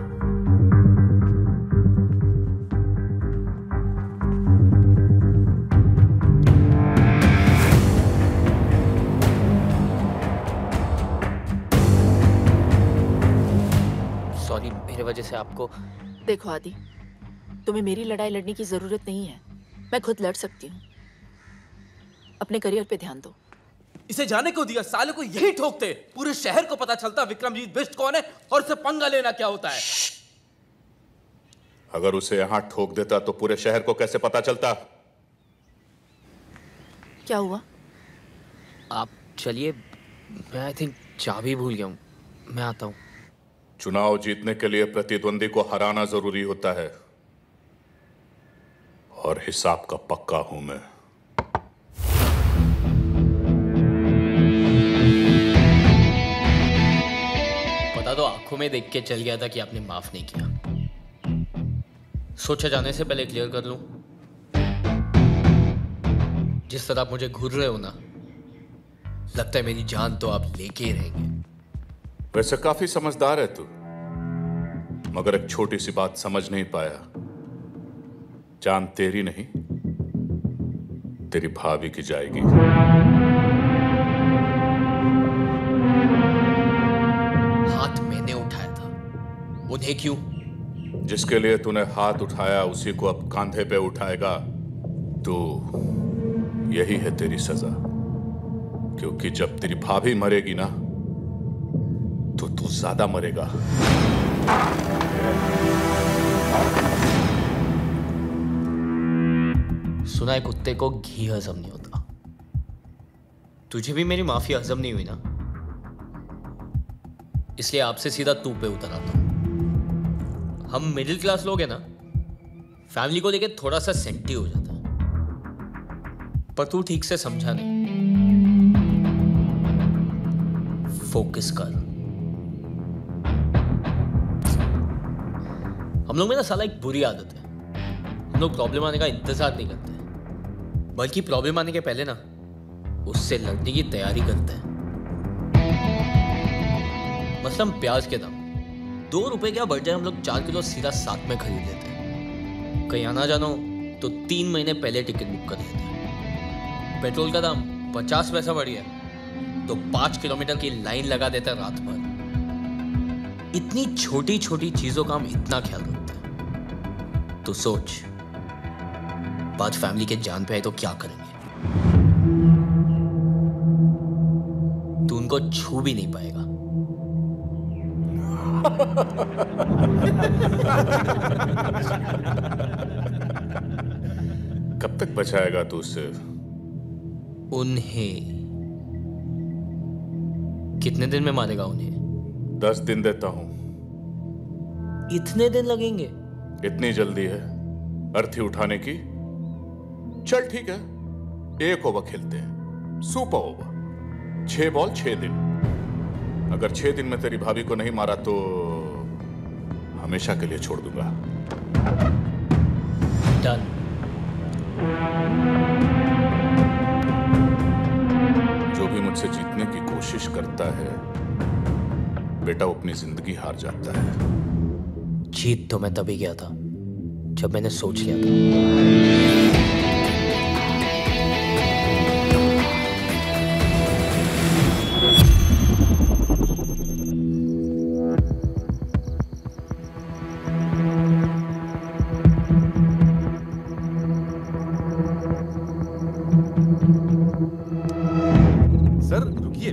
सॉरी, मेरे वजह से आपको। देखो आदि, तुम्हें मेरी लड़ाई लड़ने की जरूरत नहीं है, मैं खुद लड़ सकती हूँ। अपने करियर पे ध्यान दो। इसे जाने को दिया, साले को यही ठोकते। पूरे शहर को पता चलता विक्रमजीत बिष्ट कौन है और इसे पंगा लेना क्या होता है। अगर उसे यहां ठोक देता तो पूरे शहर को कैसे पता चलता? क्या हुआ? आप चलिए, मैं आई थिंक चाबी भूल गया हूँ, मैं आता हूँ। चुनाव जीतने के लिए प्रतिद्वंदी को हराना जरूरी होता है, और हिसाब का पक्का हूं मैं। पता तो आंखों में देख के चल गया था कि आपने माफ नहीं किया। सोचा जाने से पहले क्लियर कर लूं, जिस तरह आप मुझे घूर रहे हो ना, लगता है मेरी जान तो आप लेके ही रहेंगे। वैसे काफी समझदार है तू, मगर एक छोटी सी बात समझ नहीं पाया। जान तेरी नहीं, तेरी भाभी की जाएगी। हाथ मैंने उठाया था, उन्हें क्यों? जिसके लिए तूने हाथ उठाया उसी को अब कांधे पे उठाएगा तो यही है तेरी सजा। क्योंकि जब तेरी भाभी मरेगी ना तो तू ज्यादा मरेगा। सुना है कुत्ते को घी हजम नहीं होता। तुझे भी मेरी माफी हजम नहीं हुई ना, इसलिए आपसे सीधा तू पे उतर आता हूं। हम मिडिल क्लास लोग हैं ना, फैमिली को लेके थोड़ा सा सेंटी हो जाता है, पर तू ठीक से समझा नहीं। फोकस कर। हम लोग में ना साला एक बुरी आदत है, हम लोग प्रॉब्लम आने का इंतजार नहीं करते, बल्कि प्रॉब्लम आने के पहले ना उससे लड़ने की तैयारी करते हैं। मसलन प्याज के दाम 2 रुपए क्या बढ़ जाए, हम लोग 4 किलो सीधा साथ में खरीद लेते हैं। कहीं आना जाना हो तो 3 महीने पहले टिकट बुक कर लेते हैं। पेट्रोल का दाम 50 पैसा बढ़ गया तो 5 किलोमीटर की लाइन लगा देते हैं रात भर। इतनी छोटी छोटी चीजों का हम इतना ख्याल रखते हैं। तो सोच, बात फैमिली के जान पे आए तो क्या करेंगे? तू उनको छू भी नहीं पाएगा। कब तक बचाएगा तू उससे? उन्हें कितने दिन में मारेगा उन्हें? 10 दिन देता हूं। इतने दिन लगेंगे? इतनी जल्दी है अर्थी उठाने की? चल ठीक है, 1 ओवर खेलते हैं, सुपर ओवर। 6 बॉल 6 दिन। अगर 6 दिन में तेरी भाभी को नहीं मारा तो हमेशा के लिए छोड़ दूंगा। डन। जो भी मुझसे जीतने की कोशिश करता है बेटा, वो अपनी जिंदगी हार जाता है। जीत तो मैं तभी गया था जब मैंने सोच लिया था। सर रुकिए,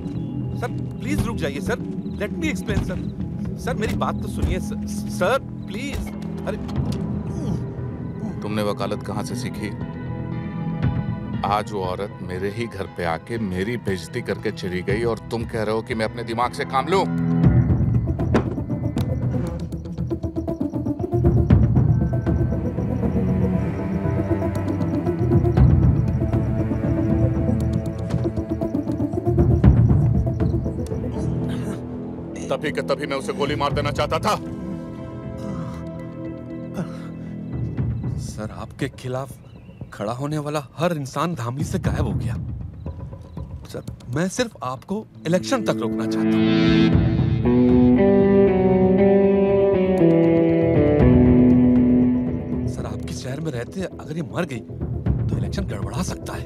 सर प्लीज रुक जाइए sir, let me explain sir. Sir मेरी बात तो सुनिए सर प्लीज। अरे तुमने वकालत कहां से सीखी? आज वो औरत मेरे ही घर पे आके मेरी बेइज्जती करके चली गई और तुम कह रहे हो कि मैं अपने दिमाग से काम लूं? तभी के तभी मैं उसे गोली मार देना चाहता था। सर आपके खिलाफ खड़ा होने वाला हर इंसान धामली से गायब हो गया। सर मैं सिर्फ आपको इलेक्शन तक रोकना चाहता हूं। सर आपके शहर में रहते अगर ये मर गई तो इलेक्शन गड़बड़ा सकता है।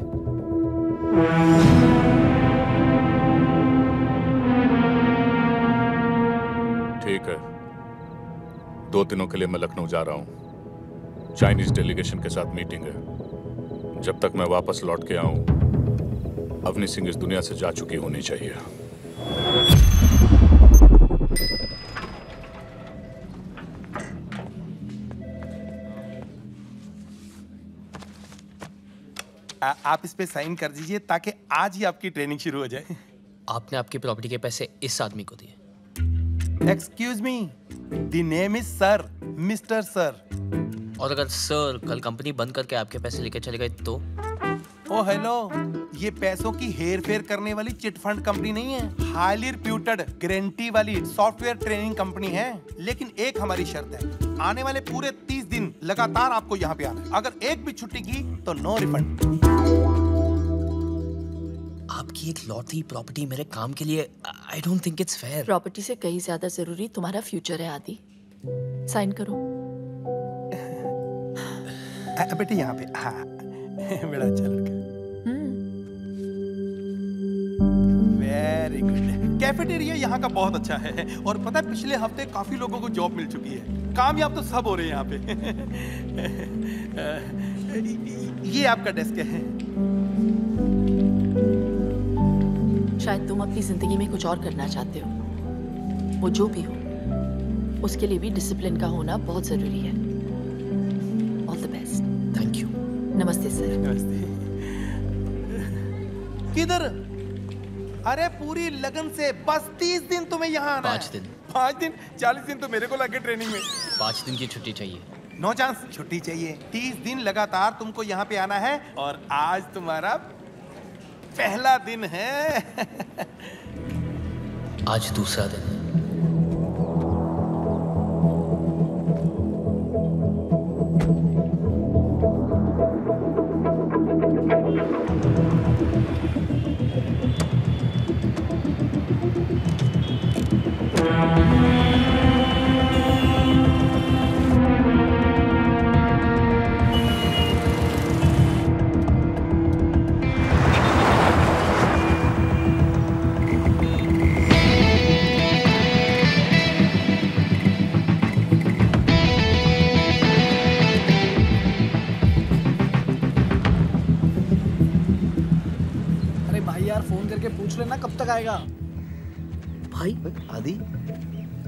ठीक है, 2 दिनों के लिए मैं लखनऊ जा रहा हूं। चाइनीज डेलीगेशन के साथ मीटिंग है। जब तक मैं वापस लौट के आऊं, अवनी सिंह इस दुनिया से जा चुकी होनी चाहिए। आप इस पे साइन कर दीजिए ताकि आज ही आपकी ट्रेनिंग शुरू हो जाए। आपने आपकी प्रॉपर्टी के पैसे इस आदमी को दिए? Excuse me, the name is sir, mister sir. और अगर सर कल कंपनी बंद करके आपके पैसे लेके चले गए तो? ओ हेलो, ये पैसों की हेर फेर करने वाली चिट फंड कंपनी नहीं है, हाईली रिप्यूटेड गारंटी वाली सॉफ्टवेयर ट्रेनिंग कंपनी है। लेकिन एक हमारी शर्त है, आने वाले पूरे 30 दिन लगातार आपको यहाँ पे आना है। अगर एक भी छुट्टी की तो नो रिफंड। आपकी एक लौती प्रॉपर्टी मेरे काम के लिए, I don't think it's fair. Property से कहीं ज्यादा जरूरी तुम्हारा फ्यूचर है आदि। साइन करो। बेटे यहाँ पे, हाँ बड़ा अच्छा लड़का। Very good. कैफेटेरिया यहाँ का बहुत अच्छा है और पता है पिछले हफ्ते काफी लोगों को जॉब मिल चुकी है। कामयाब तो सब हो रहे हैं यहाँ पे। ये आपका डेस्क है। शायद तुम अपनी जिंदगी में कुछ और करना चाहते हो, वो जो भी हो उसके लिए भी डिसिप्लिन का होना बहुत जरूरी है। All the best. Thank you. नमस्ते सर। नमस्ते। किधर? अरे पूरी लगन से बस 30 दिन तुम्हें यहाँ आना 5 दिन। 5 दिन? 40 दिन तो मेरे को लगे ट्रेनिंग में। 5 दिन की छुट्टी चाहिए। नो चांस, छुट्टी चाहिए। 30 दिन लगातार तुमको यहाँ पे आना है और आज तुम्हारा पहला दिन है। आज दूसरा दिन है। लगाएगा। भाई आदि,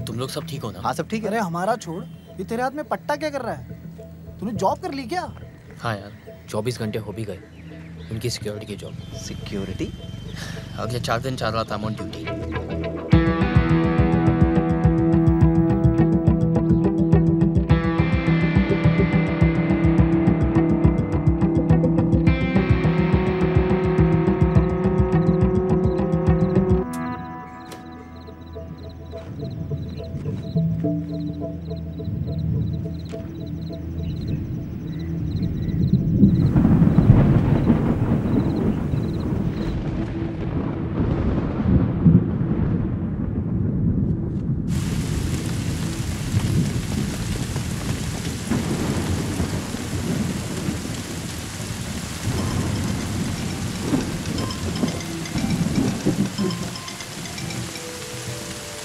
तुम लोग सब ठीक हो ना? हाँ सब ठीक है। अरे हमारा छोड़, ये तेरे हाथ में पट्टा क्या कर रहा है? तूने जॉब कर ली क्या? हाँ यार, 24 घंटे हो भी गए उनकी सिक्योरिटी की जॉब। सिक्योरिटी? अगले 4 दिन चल रहा था ऑन ड्यूटी।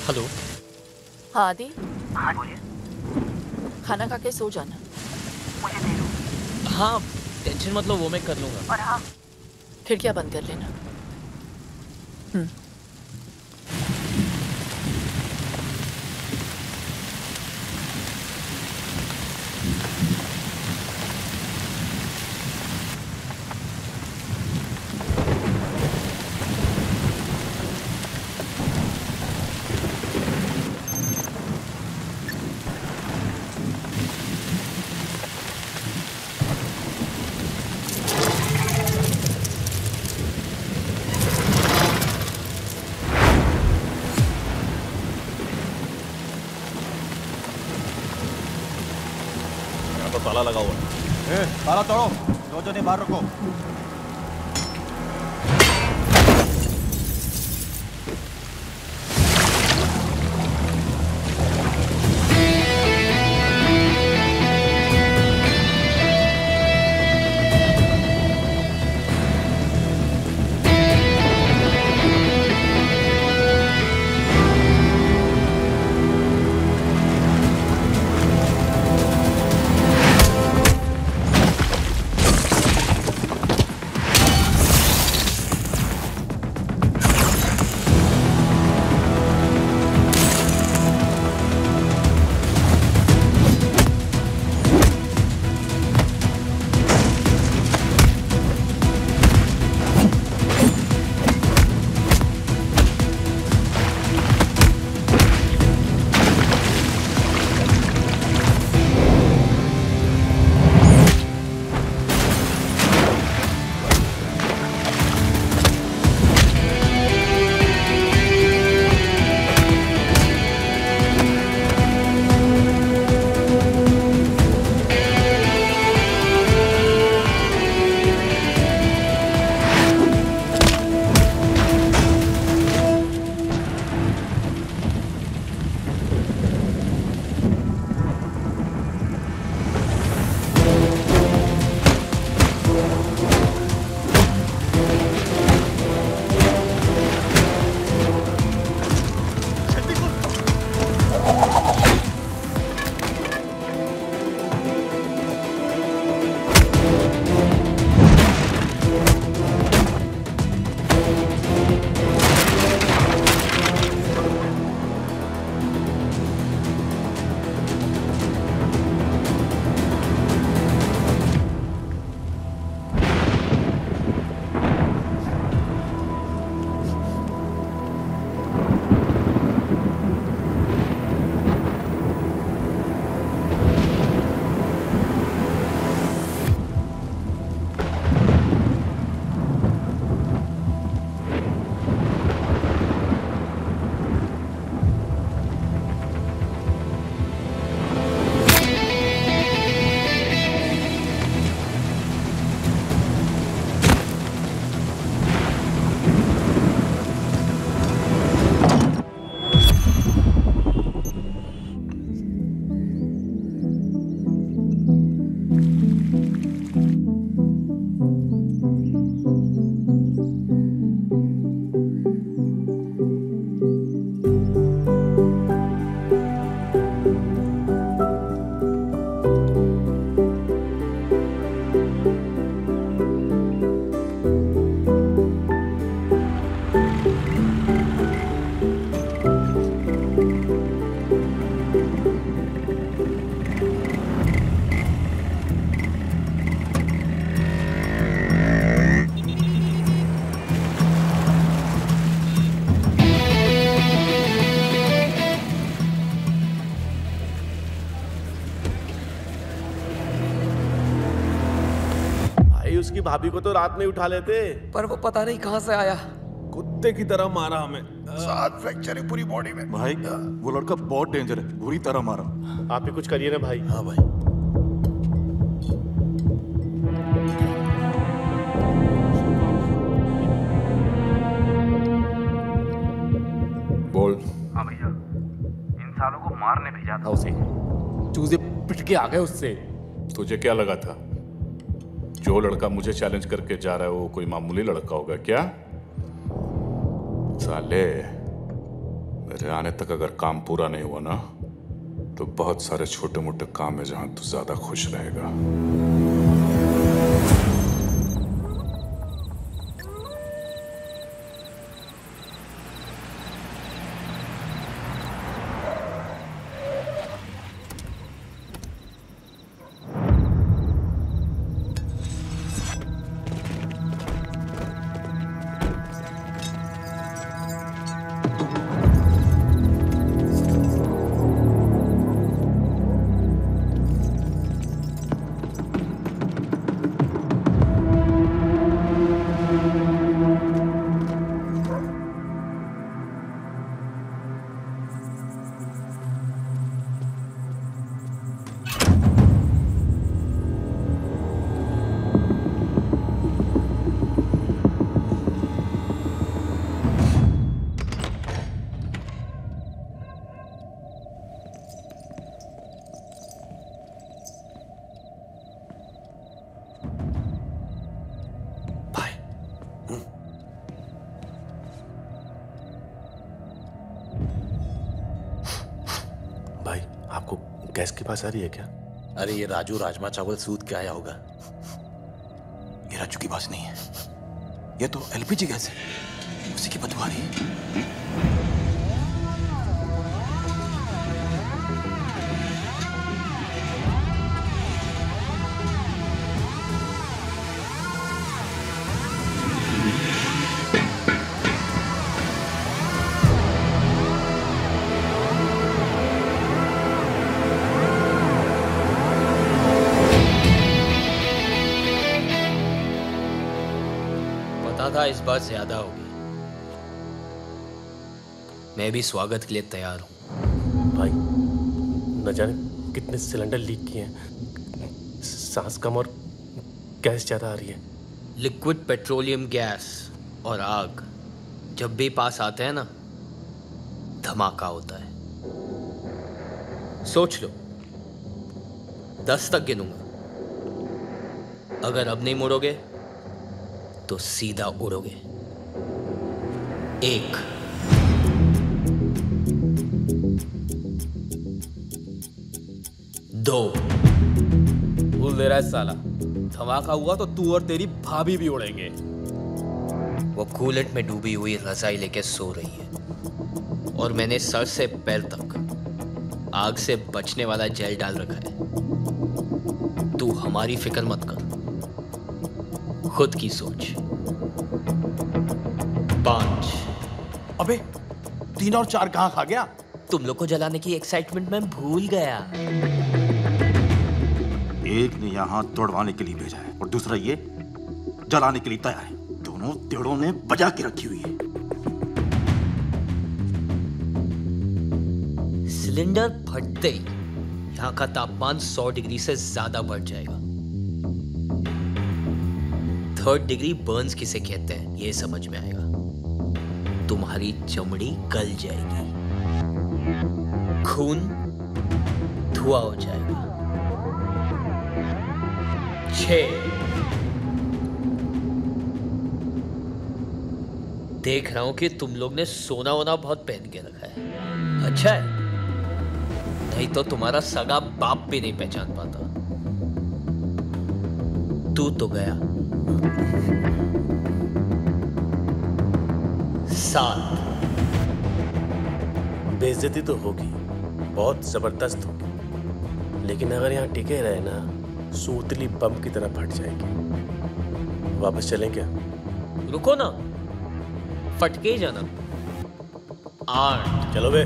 हेलो। हाँ आदि। हाँ बोलिए। खाना खा के सो जाना। मुझे दे दो। हाँ टेंशन मत लो, वो मैं कर लूंगा। और हाँ खिड़कियां बंद कर लेना। तो ताला लगा हुआ है। ताला तोड़ो, दो जने बाहर रखो। उसकी भाभी को तो रात में उठा लेते। पर वो पता नहीं कहां से आया, कुत्ते की तरह मारा हमें। 7 फ्रैक्चर है पूरी बॉडी में। भाई वो लड़का बहुत डेंजर है, बुरी तरह मारा। आप ही कुछ करिए ना भाई। हाँ भाई। बोल। हाँ भैया, इन सालों को मारने भेजा था उसे। चूजे पिट के आ गए उससे। तुझे क्या लगा था जो लड़का मुझे चैलेंज करके जा रहा है वो कोई मामूली लड़का होगा क्या? साले, मेरे आने तक अगर काम पूरा नहीं हुआ ना तो बहुत सारे छोटे मोटे काम है जहां तू ज्यादा खुश रहेगा। गैस के पास आ रही है क्या? अरे ये राजू राजमा चावल सूद के आया होगा। ये राजू की बात नहीं है, ये तो एलपीजी गैस है, उसी की बदबू आ रही है। था इस बार ज्यादा होगी। मैं भी स्वागत के लिए तैयार हूं। भाई न जाने कितने सिलेंडर लीक किए हैं, सांस कम और गैस ज्यादा आ रही है। लिक्विड पेट्रोलियम गैस और आग जब भी पास आते हैं ना, धमाका होता है। सोच लो, 10 तक गिनूंगा, अगर अब नहीं मुड़ोगे तो सीधा उड़ोगे। 1 2 बोल दे रहा है साला, धमाका हुआ तो तू और तेरी भाभी भी उड़ेंगे। वो कूलेंट में डूबी हुई रजाई लेके सो रही है और मैंने सर से पैर तक आग से बचने वाला जेल डाल रखा है। तू हमारी फिक्र मत कर, खुद की सोच। 5 अबे 3 और 4 कहां खा गया? तुम लोग को जलाने की एक्साइटमेंट में भूल गया। एक ने यहाँ तोड़वाने के लिए भेजा है और दूसरा ये जलाने के लिए तैयार है। दोनों तेड़ों ने बजा के रखी हुई है। सिलेंडर फटते ही यहाँ का तापमान 100 डिग्री से ज्यादा बढ़ जाएगा। 3rd डिग्री बर्न्स किसे कहते हैं ये समझ में आएगा। तुम्हारी चमड़ी गल जाएगी, खून धुआं हो जाएगा। 6 देख रहा हूं कि तुम लोग ने सोना वोना बहुत पहन के रखा है। अच्छा है, नहीं तो तुम्हारा सगा बाप भी नहीं पहचान पाता। तू तो गया। 7 बेइज्जती तो होगी, बहुत जबरदस्त होगी, लेकिन अगर यहाँ टिके रहे ना, सूतली बम की तरह फट जाएगी। वापस चलें क्या? रुको ना, फटके ही जाना। 8 चलो बे।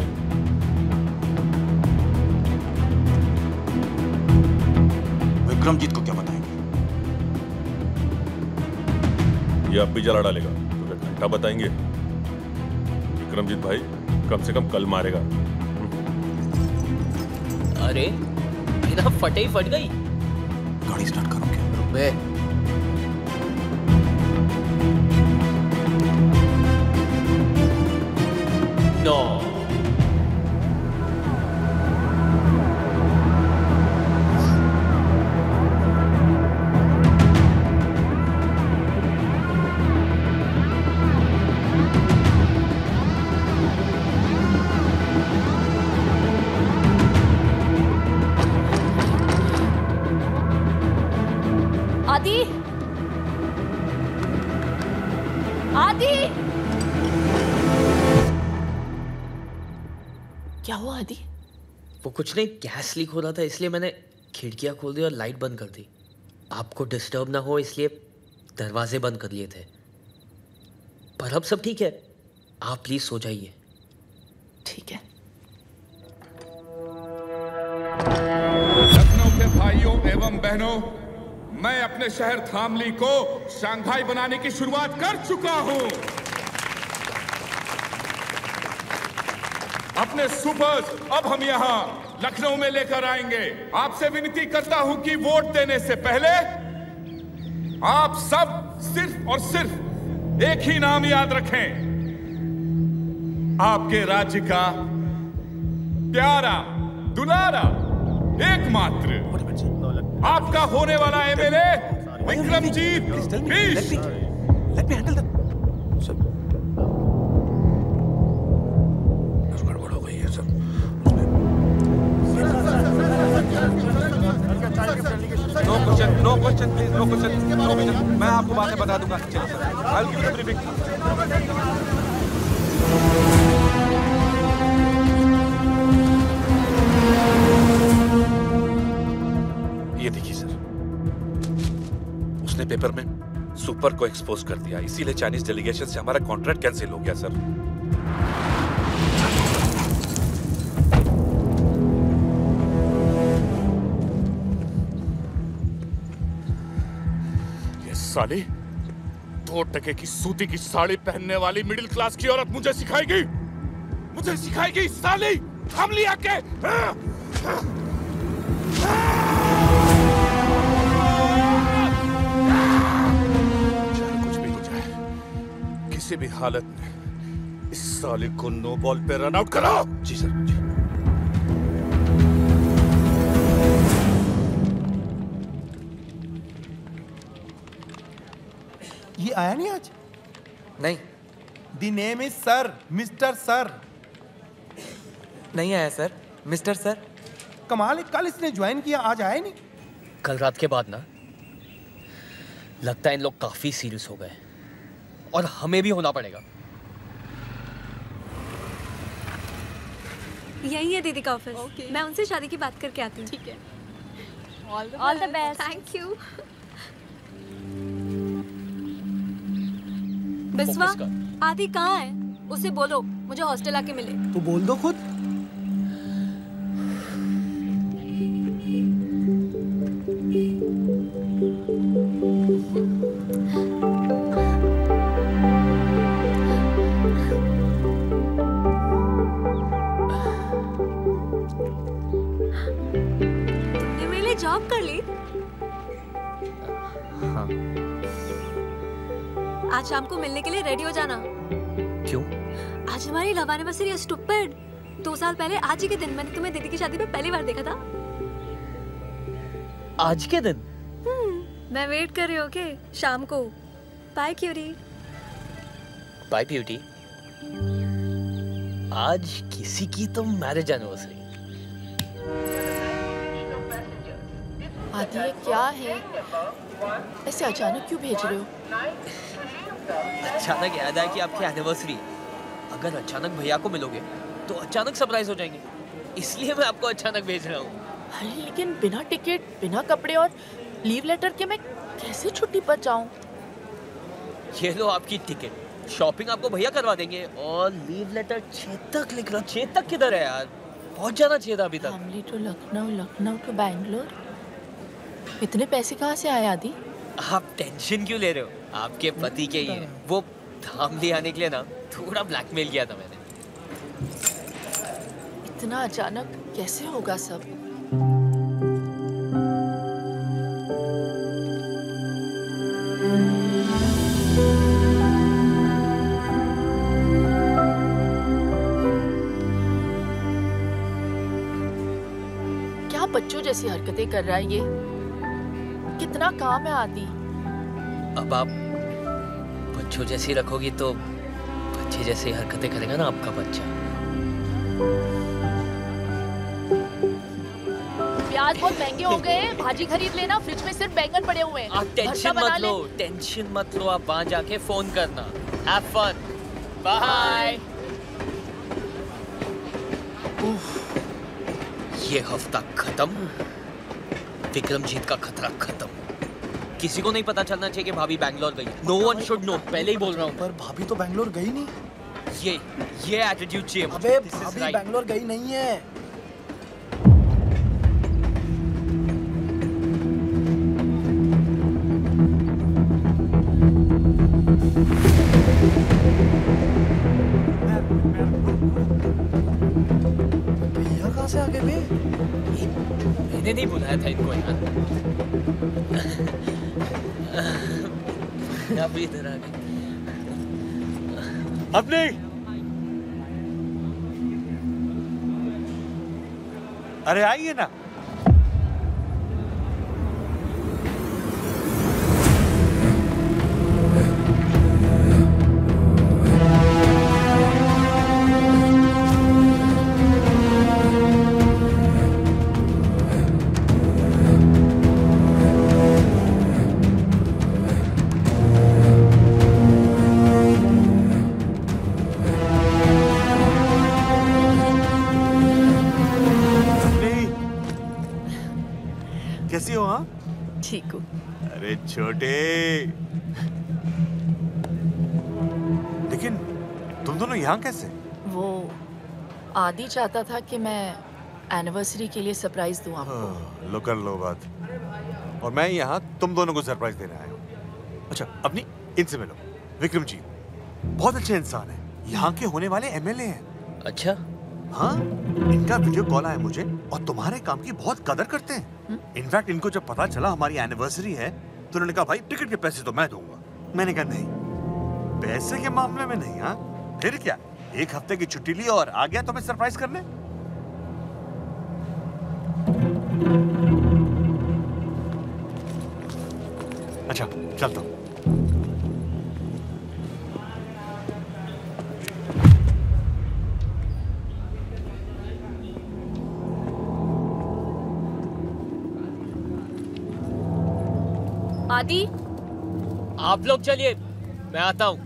विक्रमजीत को क्या बताएंगे? ये अब भी जला डालेगा तो घंटा बताएंगे। विक्रमजीत भाई कम से कम कल मारेगा। अरे बिना फटे ही फट गई। गाड़ी स्टार्ट करो क्या? नो आदि, आदि, क्या हुआ आदि? वो कुछ नहीं, गैस लीक हो रहा था इसलिए मैंने खिड़कियां खोल दी और लाइट बंद कर दी। आपको डिस्टर्ब ना हो इसलिए दरवाजे बंद कर लिए थे। पर अब सब ठीक है, आप प्लीज सो जाइए। ठीक है। लखनऊ के भाइयों एवं बहनों, मैं अपने शहर धामली को शंघाई बनाने की शुरुआत कर चुका हूं। अपने सुपर्स अब हम यहां लखनऊ में लेकर आएंगे। आपसे विनती करता हूं कि वोट देने से पहले आप सब सिर्फ और सिर्फ एक ही नाम याद रखें, आपके राज्य का प्यारा दुलारा एकमात्र आपका होने वाला MLA Vikramjeet Bisht. Let me handle that. गड़बड़ हो गई है sir. No question please, no question. मैं आपको बाद में बता दूंगा। चलिए sir, I will give you the briefing. ये देखिए सर, उसने पेपर में सुपर को एक्सपोज कर दिया, इसीलिए चाइनीज डेलीगेशन से हमारा कॉन्ट्रैक्ट कैंसिल हो गया सर। ये साली 2 टके की सूती की साड़ी पहनने वाली मिडिल क्लास की औरत मुझे सिखाएगी साली। हम लिया के किसी भी हालत में इस साले को नो बॉल पे रन आउट करो। जी सर, जी। ये आया नहीं आज? नहीं। The name is sir, mister sir. नहीं आया सर, मिस्टर सर। कमाल है, कल इसने ज्वाइन किया, आज आया नहीं। कल रात के बाद ना लगता है इन लोग काफी सीरियस हो गए और हमें भी होना पड़ेगा। यही है दीदी का ऑफिस। मैं उनसे शादी की बात करके आती हूँ। ठीक है। All the best. Thank you. Biswa, आदि कहाँ है? उसे बोलो मुझे हॉस्टल आके मिले। तू बोल दो खुद। जॉब कर ली? हाँ। आज शाम को मिलने के लिए रेडी हो जाना। क्यों? आज हमारी लव एनिवर्सरी है स्टूपिड। 2 साल पहले आज ही के दिन मैंने तुम्हें दीदी की शादी में पहली बार देखा था। आज के दिन? मैं वेट कर रही हूँ ओके? शाम को। Bye cutie. Bye beauty. आज किसी की तो मैरिज एनिवर्सरी। आदि ये क्या है? ऐसे अचानक क्यों भेज रहे हो? अचानक याद आया कि आपकी एनिवर्सरी। अगर अचानक भैया को मिलोगे तो अचानक सरप्राइज हो जाएंगे, इसलिए मैं आपको अचानक भेज रहा हूँ। अरे लेकिन बिना टिकट, बिना कपड़े और लीव लेटर के मैं कैसे छुट्टी पर जाऊँ? ये लो आपकी टिकट। शॉपिंग आपको भैया करवा देंगे और लीव लेटर चेतक लिख रहा। चेतक किधर है यार? पहुंच जाना चाहिए था अभी तक। Family to Lucknow, Lucknow to Bangalore. इतने पैसे कहाँ से आए आदि? आप टेंशन क्यों ले रहे हो? आपके पति के ही है। वो धामली आने के लिए ना थोड़ा ब्लैकमेल किया था मैंने। इतना अचानक कैसे होगा सब? क्या बच्चों जैसी हरकतें कर रहा है ये? कितना काम है आदि। अब आप बच्चों जैसी रखोगी तो बच्चे जैसी हरकतें करेगा ना आपका बच्चा। प्याज बहुत महंगे हो गए हैं, भाजी खरीद लेना, फ्रिज में सिर्फ बैंगन पड़े हुए हैं। आप टेंशन मत लो, टेंशन मत लो, आप वहां जाके फोन करना। Have fun, bye. ये हफ्ता खत्म, विक्रमजीत का खतरा खत्म। किसी को नहीं पता चलना चाहिए कि भाभी बैंगलोर गई। नो वन शुड नो, पहले ही बोल रहा हूँ। पर भाभी तो बैंगलोर गई नहीं। ये एटीट्यूड चाहिए। अबे भाभी बैंगलोर गई नहीं है। भैया कहाँ से आ गए बे? मैंने नहीं बुलाया था इनको यार। आप इधर आ गए। अब नहीं। अरे आइए ना। कैसी हो? हाँ ठीक हूँ। अरे छोटे, लेकिन तुम दोनों यहाँ कैसे? वो आदि चाहता था कि मैं एनिवर्सरी के लिए सरप्राइज दूं आपको। लो कर लो बात। और मैं यहाँ तुम दोनों को सरप्राइज देने आया हूँ। अच्छा अपनी इनसे मिलो। विक्रमजीत बहुत अच्छे इंसान है, यहाँ के होने वाले एमएलए हैं। अच्छा? हाँ, इनका वीडियो कॉल आया मुझे और तुम्हारे काम की बहुत कदर करते हैं। इनफैक्ट इनको जब पता चला हमारी एनिवर्सरी है तो उन्होंने कहा भाई टिकट के पैसे तो मैं दूंगा। मैंने कहा नहीं, पैसे के मामले में नहीं। हाँ फिर क्या, एक हफ्ते की छुट्टी ली और आ गया तुम्हें सरप्राइज करने। अच्छा चलता हूँ। आदि आप लोग चलिए, मैं आता हूं।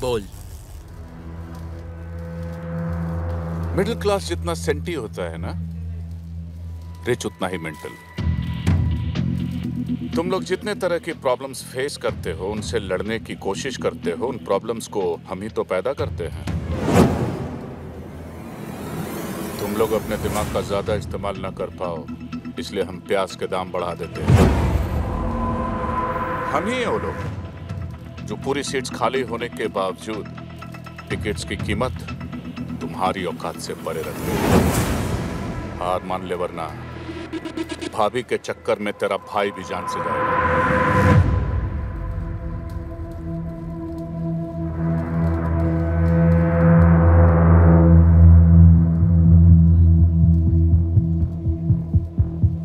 बोल। मिडिल क्लास जितना सेंटी होता है ना, रिच उतना ही मेंटल। तुम लोग जितने तरह की प्रॉब्लम्स फेस करते हो, उनसे लड़ने की कोशिश करते हो, उन प्रॉब्लम्स को हम ही तो पैदा करते हैं। तुम लोग अपने दिमाग का ज्यादा इस्तेमाल ना कर पाओ, इसलिए हम प्याज के दाम बढ़ा देते हैं। हम ही वो लोग जो पूरी सीट्स खाली होने के बावजूद टिकट्स की कीमत तुम्हारी औकात से परे रखते हैं। हार मान ले वरना भाभी के चक्कर में तेरा भाई भी जान से जाएगा।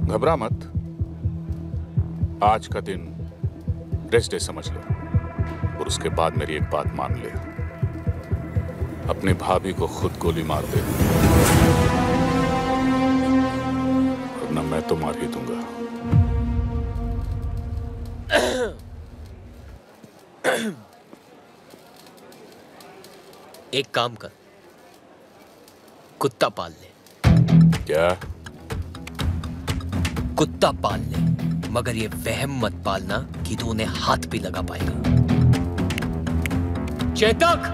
घबरा मत, आज का दिन रेस्ट डे समझ ले और उसके बाद मेरी एक बात मान ले, अपनी भाभी को खुद गोली मार दे वरना मैं तो मार ही दूंगा। एक काम कर, कुत्ता पाल ले। क्या? कुत्ता पाल ले, मगर ये वहम मत पालना कि तू उन्हें हाथ भी लगा पाएगा। चेतक!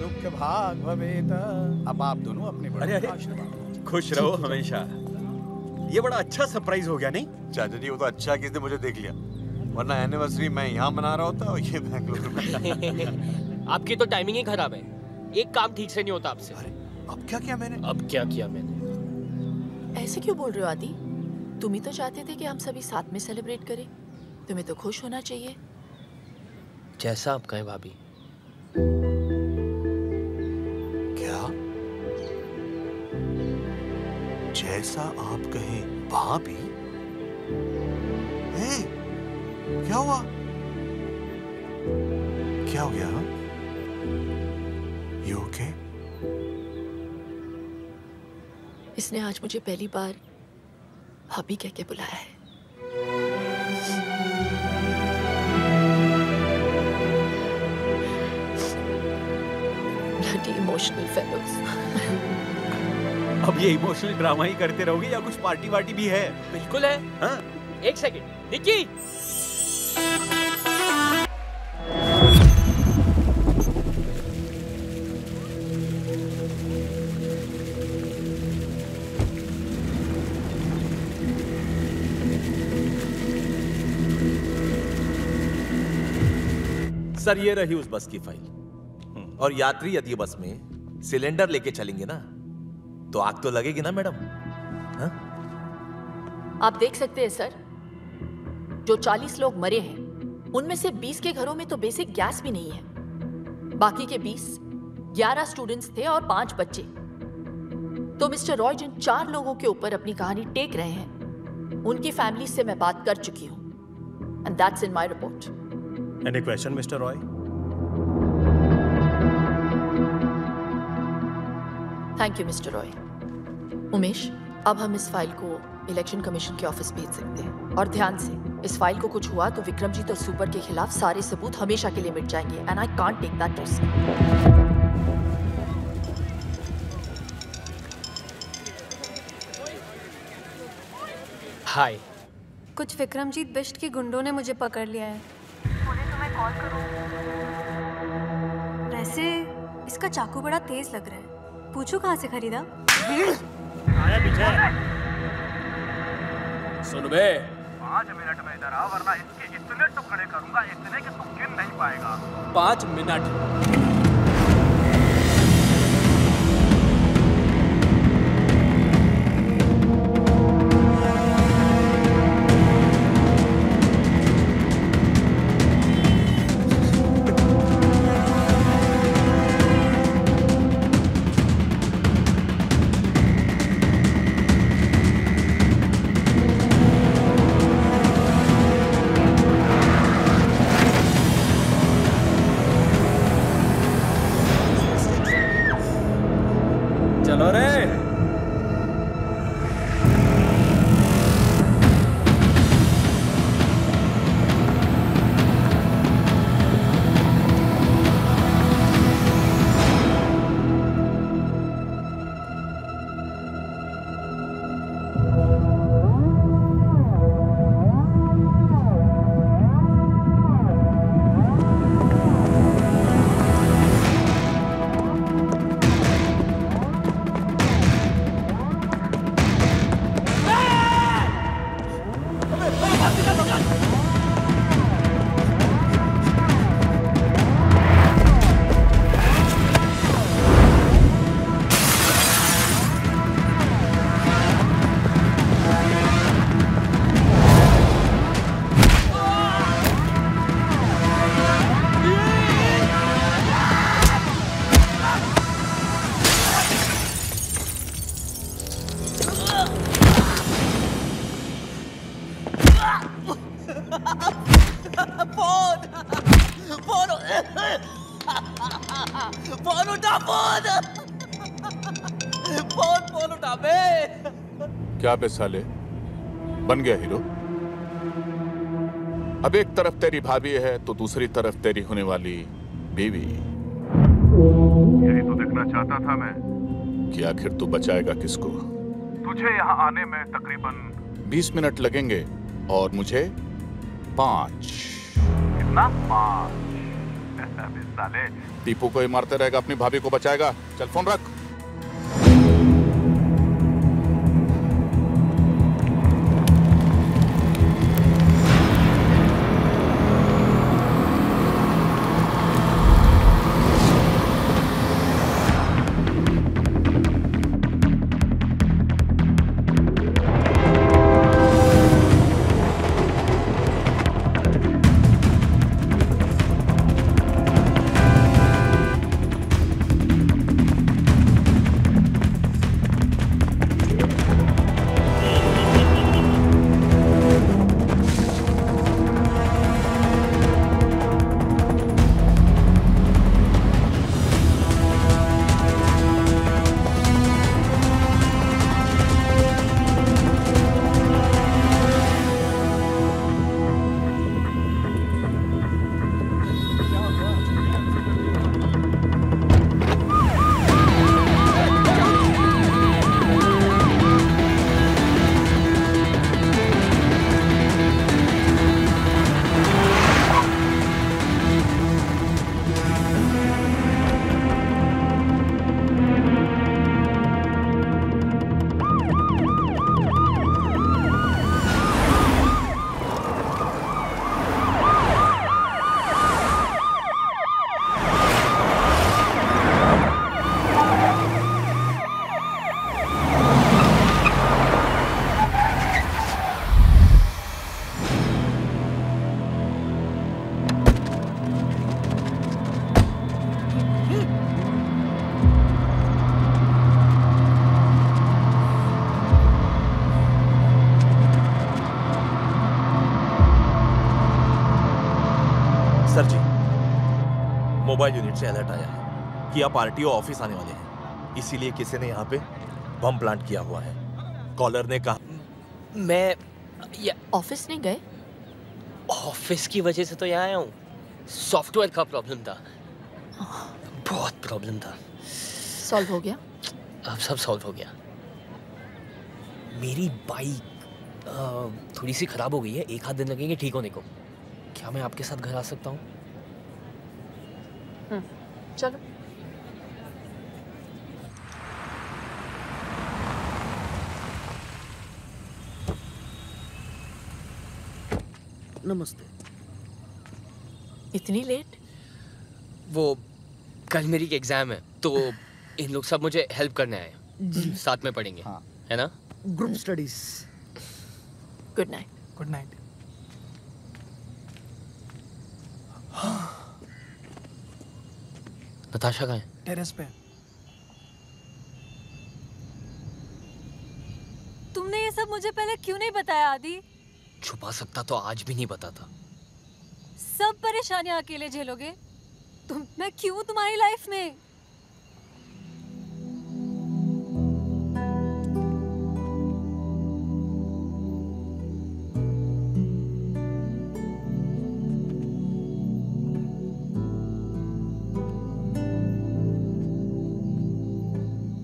दुख भाग भवेत। अब आप दोनों अपने बड़े खुश रहो हमेशा। ये बड़ा अच्छा सरप्राइज हो गया नहीं? चाचा जी वो तो अच्छा किसने मुझे देख लिया, वरना एनिवर्सरी मैं यहाँ मना रहा होता और ये बेंगलुरु में। आपकी तो टाइमिंग ही खराब है, एक काम ठीक से नहीं होता आपसे। अब क्या किया मैंने? अब क्या किया मैंने? ऐसे क्यों बोल रहे हो आदि? तुम ही तो चाहते थे कि हम सभी साथ में सेलिब्रेट करें। तुम्हें तो खुश होना चाहिए। जैसा आप कहें भाभी। क्या? जैसा आप कहें भाभी? क्या हुआ? क्या हो गया? You okay? इसने आज मुझे पहली बार भाभी कह के बुलाया है। Bloody emotional fellows. अब ये इमोशनल ड्रामा ही करते रहोगे या कुछ पार्टी वार्टी भी है? बिल्कुल है। हाँ? एक सेकंड, निक्की। सर ये रही उस बस की फाइल। और यात्री यदि बस में सिलेंडर लेके चलेंगे ना तो आग तो लगेगी ना मैडम? हाँ? आप देख सकते हैं सर, जो 40 लोग मरे हैं उनमें से 20 के घरों में तो बेसिक गैस भी नहीं है। बाकी के 20 11 स्टूडेंट्स थे और 5 बच्चे। तो मिस्टर रॉय जिन 4 लोगों के ऊपर अपनी कहानी टेक रहे हैं उनकी फैमिली से मैं बात कर चुकी हूं and that's in my report. Any question mister Roy? Thank you mister Roy. Umesh, अब हम इस फाइल को इलेक्शन कमीशन के ऑफिस भेज सकते हैं। और ध्यान से, इस फाइल को कुछ हुआ तो विक्रमजीत और सुपर के खिलाफ सारे सबूत हमेशा के लिए मिट जाएंगे and I can't take that risk. Hi. कुछ विक्रमजीत बिष्ट के गुंडों ने मुझे पकड़ लिया है। बोले तुम्हें कॉल करूं। वैसे इसका चाकू बड़ा तेज लग रहा है। पूछो कहाँ से खरीदा? आया पीछे। सुन बे, 5 मिनट में इधर आ वरना इसके इतने टुकड़े करूंगा, इतने कि तू गिन नहीं पाएगा। 5 मिनट। चलो रे। फोन उठा, फोन उठा बे। क्या बे साले, बन गया हीरो? अब एक तरफ तेरी भाभी है तो दूसरी तरफ तेरी होने वाली बीवी। यही तो देखना चाहता था मैं कि आखिर तू बचाएगा किसको? तुझे यहाँ आने में तकरीबन 20 मिनट लगेंगे और मुझे 5। कितना? 5? साले टीपू को ही मारते रहेगा, अपनी भाभी को बचाएगा। चल फोन रख। सर जी, मोबाइल यूनिट से अलर्ट आया है कि आप आरटीओ ऑफिस आने वाले हैं, इसीलिए किसी ने यहाँ पे बम प्लांट किया हुआ है। कॉलर ने कहा मैं ऑफिस नहीं गए? ऑफिस की वजह से तो यहाँ आया हूँ। सॉफ्टवेयर का प्रॉब्लम था, बहुत प्रॉब्लम था। सॉल्व हो गया? अब सब सॉल्व हो गया। मेरी बाइक थोड़ी सी खराब हो गई है, 1 आध दिन लगेंगे ठीक होने को। क्या मैं आपके साथ घर आ सकता हूँ? चलो। नमस्ते। इतनी लेट? वो कल मेरी एग्जाम है तो इन लोग सब मुझे हेल्प करने आए हैं। साथ में पढ़ेंगे, है ना? Group studies. Good night. Good night. Natasha कहाँ है? टेरेस पे। तुमने ये सब मुझे पहले क्यों नहीं बताया आदि? छुपा सकता तो आज भी नहीं बताता। सब परेशानियां अकेले झेलोगे? मैं क्यों तुम्हारी लाइफ में?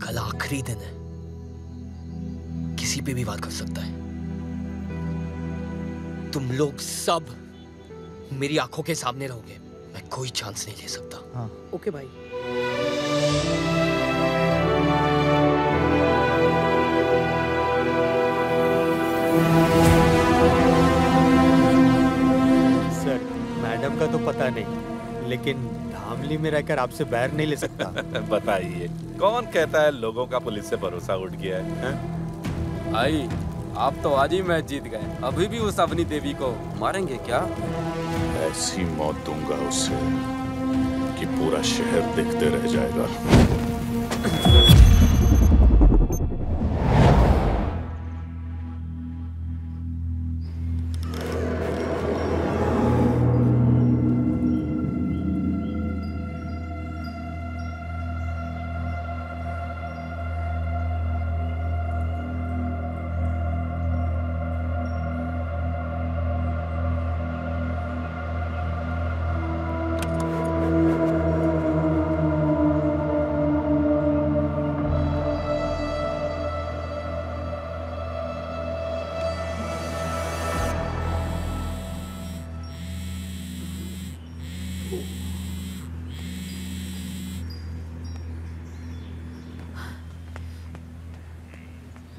कल आखिरी दिन है, किसी पे भी वार कर सकता है। तुम लोग सब मेरी आंखों के सामने रहोगे, मैं कोई चांस नहीं ले सकता। हाँ। ओके भाई। सर, मैडम का तो पता नहीं, लेकिन धामली में रहकर आपसे बैर नहीं ले सकता। बताइए, कौन कहता है लोगों का पुलिस से भरोसा उठ गया है? भाई, आप तो आज ही मैच जीत गए, अभी भी उस अवनी देवी को मारेंगे क्या? ऐसी मौत दूंगा उसे कि पूरा शहर देखते रह जाएगा।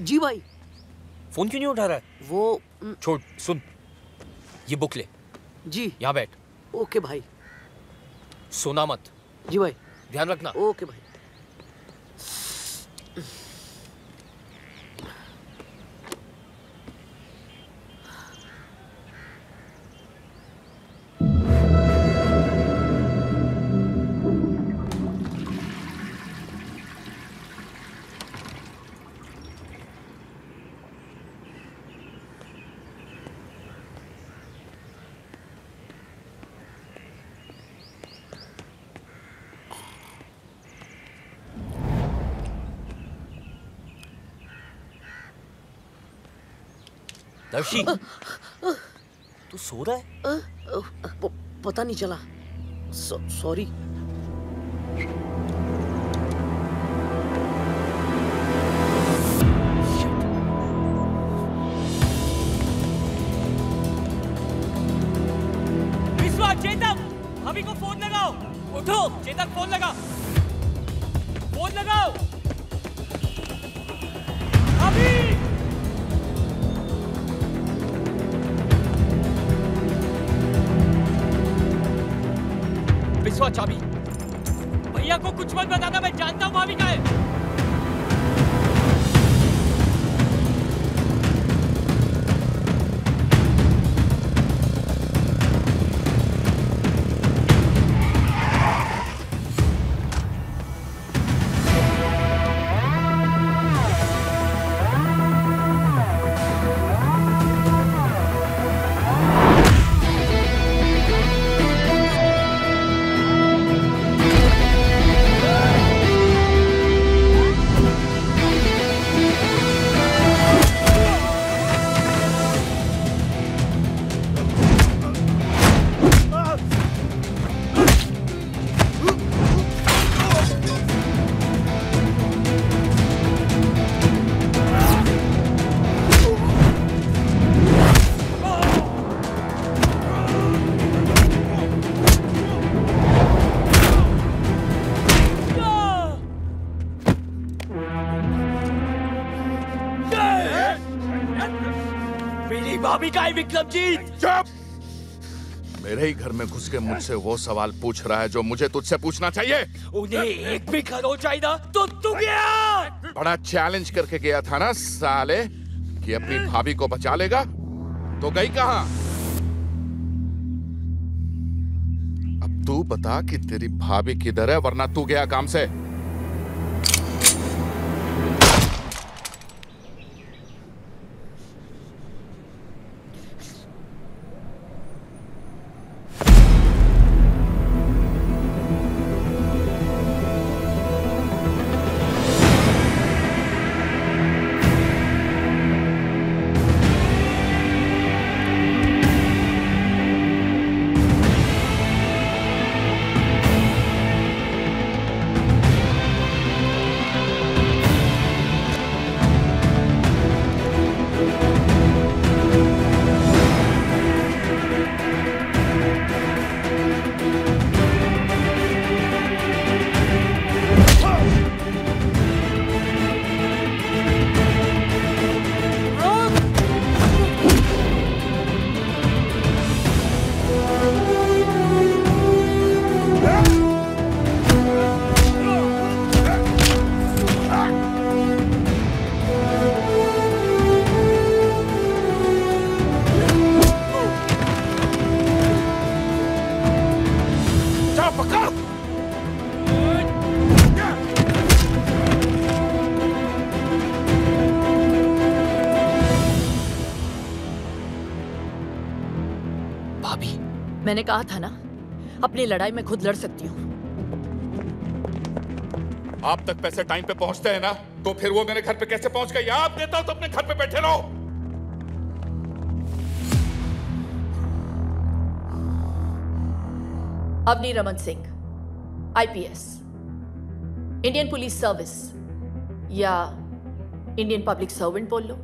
जी भाई। फोन क्यों नहीं उठा रहा है? वो छोड़, सुन, ये बुक ले। जी। यहाँ बैठ। ओके भाई। सोना मत। जी भाई। ध्यान रखना। ओके भाई। दर्शी, तू सो रहा है? पता नहीं चला। सॉरी। विश्वा, चेतक, भाभी को फोन लगाओ। उठो, चेतक फोन लगा। फोन लगाओ। भाभी। विश्वा, चाबी। भैया को कुछ मत बताना, मैं जानता हूँ भाभी का है। भाभी का है विक्रमजीत। चुप! मेरे ही घर में घुस के मुझसे वो सवाल पूछ रहा है जो मुझे तुझसे पूछना चाहिए। उन्हें एक भी खरोच चाहिए था तो तू गया। बड़ा चैलेंज करके गया था ना साले कि अपनी भाभी को बचा लेगा, तो गई कहां? अब तू बता कि तेरी भाभी किधर है, वरना तू गया काम से। मैंने कहा था ना, अपनी लड़ाई में खुद लड़ सकती हूँ। आप तक पैसे टाइम पे पहुंचते हैं ना, तो फिर वो मेरे घर पे कैसे पहुंच गई? आप देता हूं तो अपने घर पे बैठे रहो। Avni Raman Singh, IPS, Indian police service या इंडियन पब्लिक सर्वेंट बोल लो।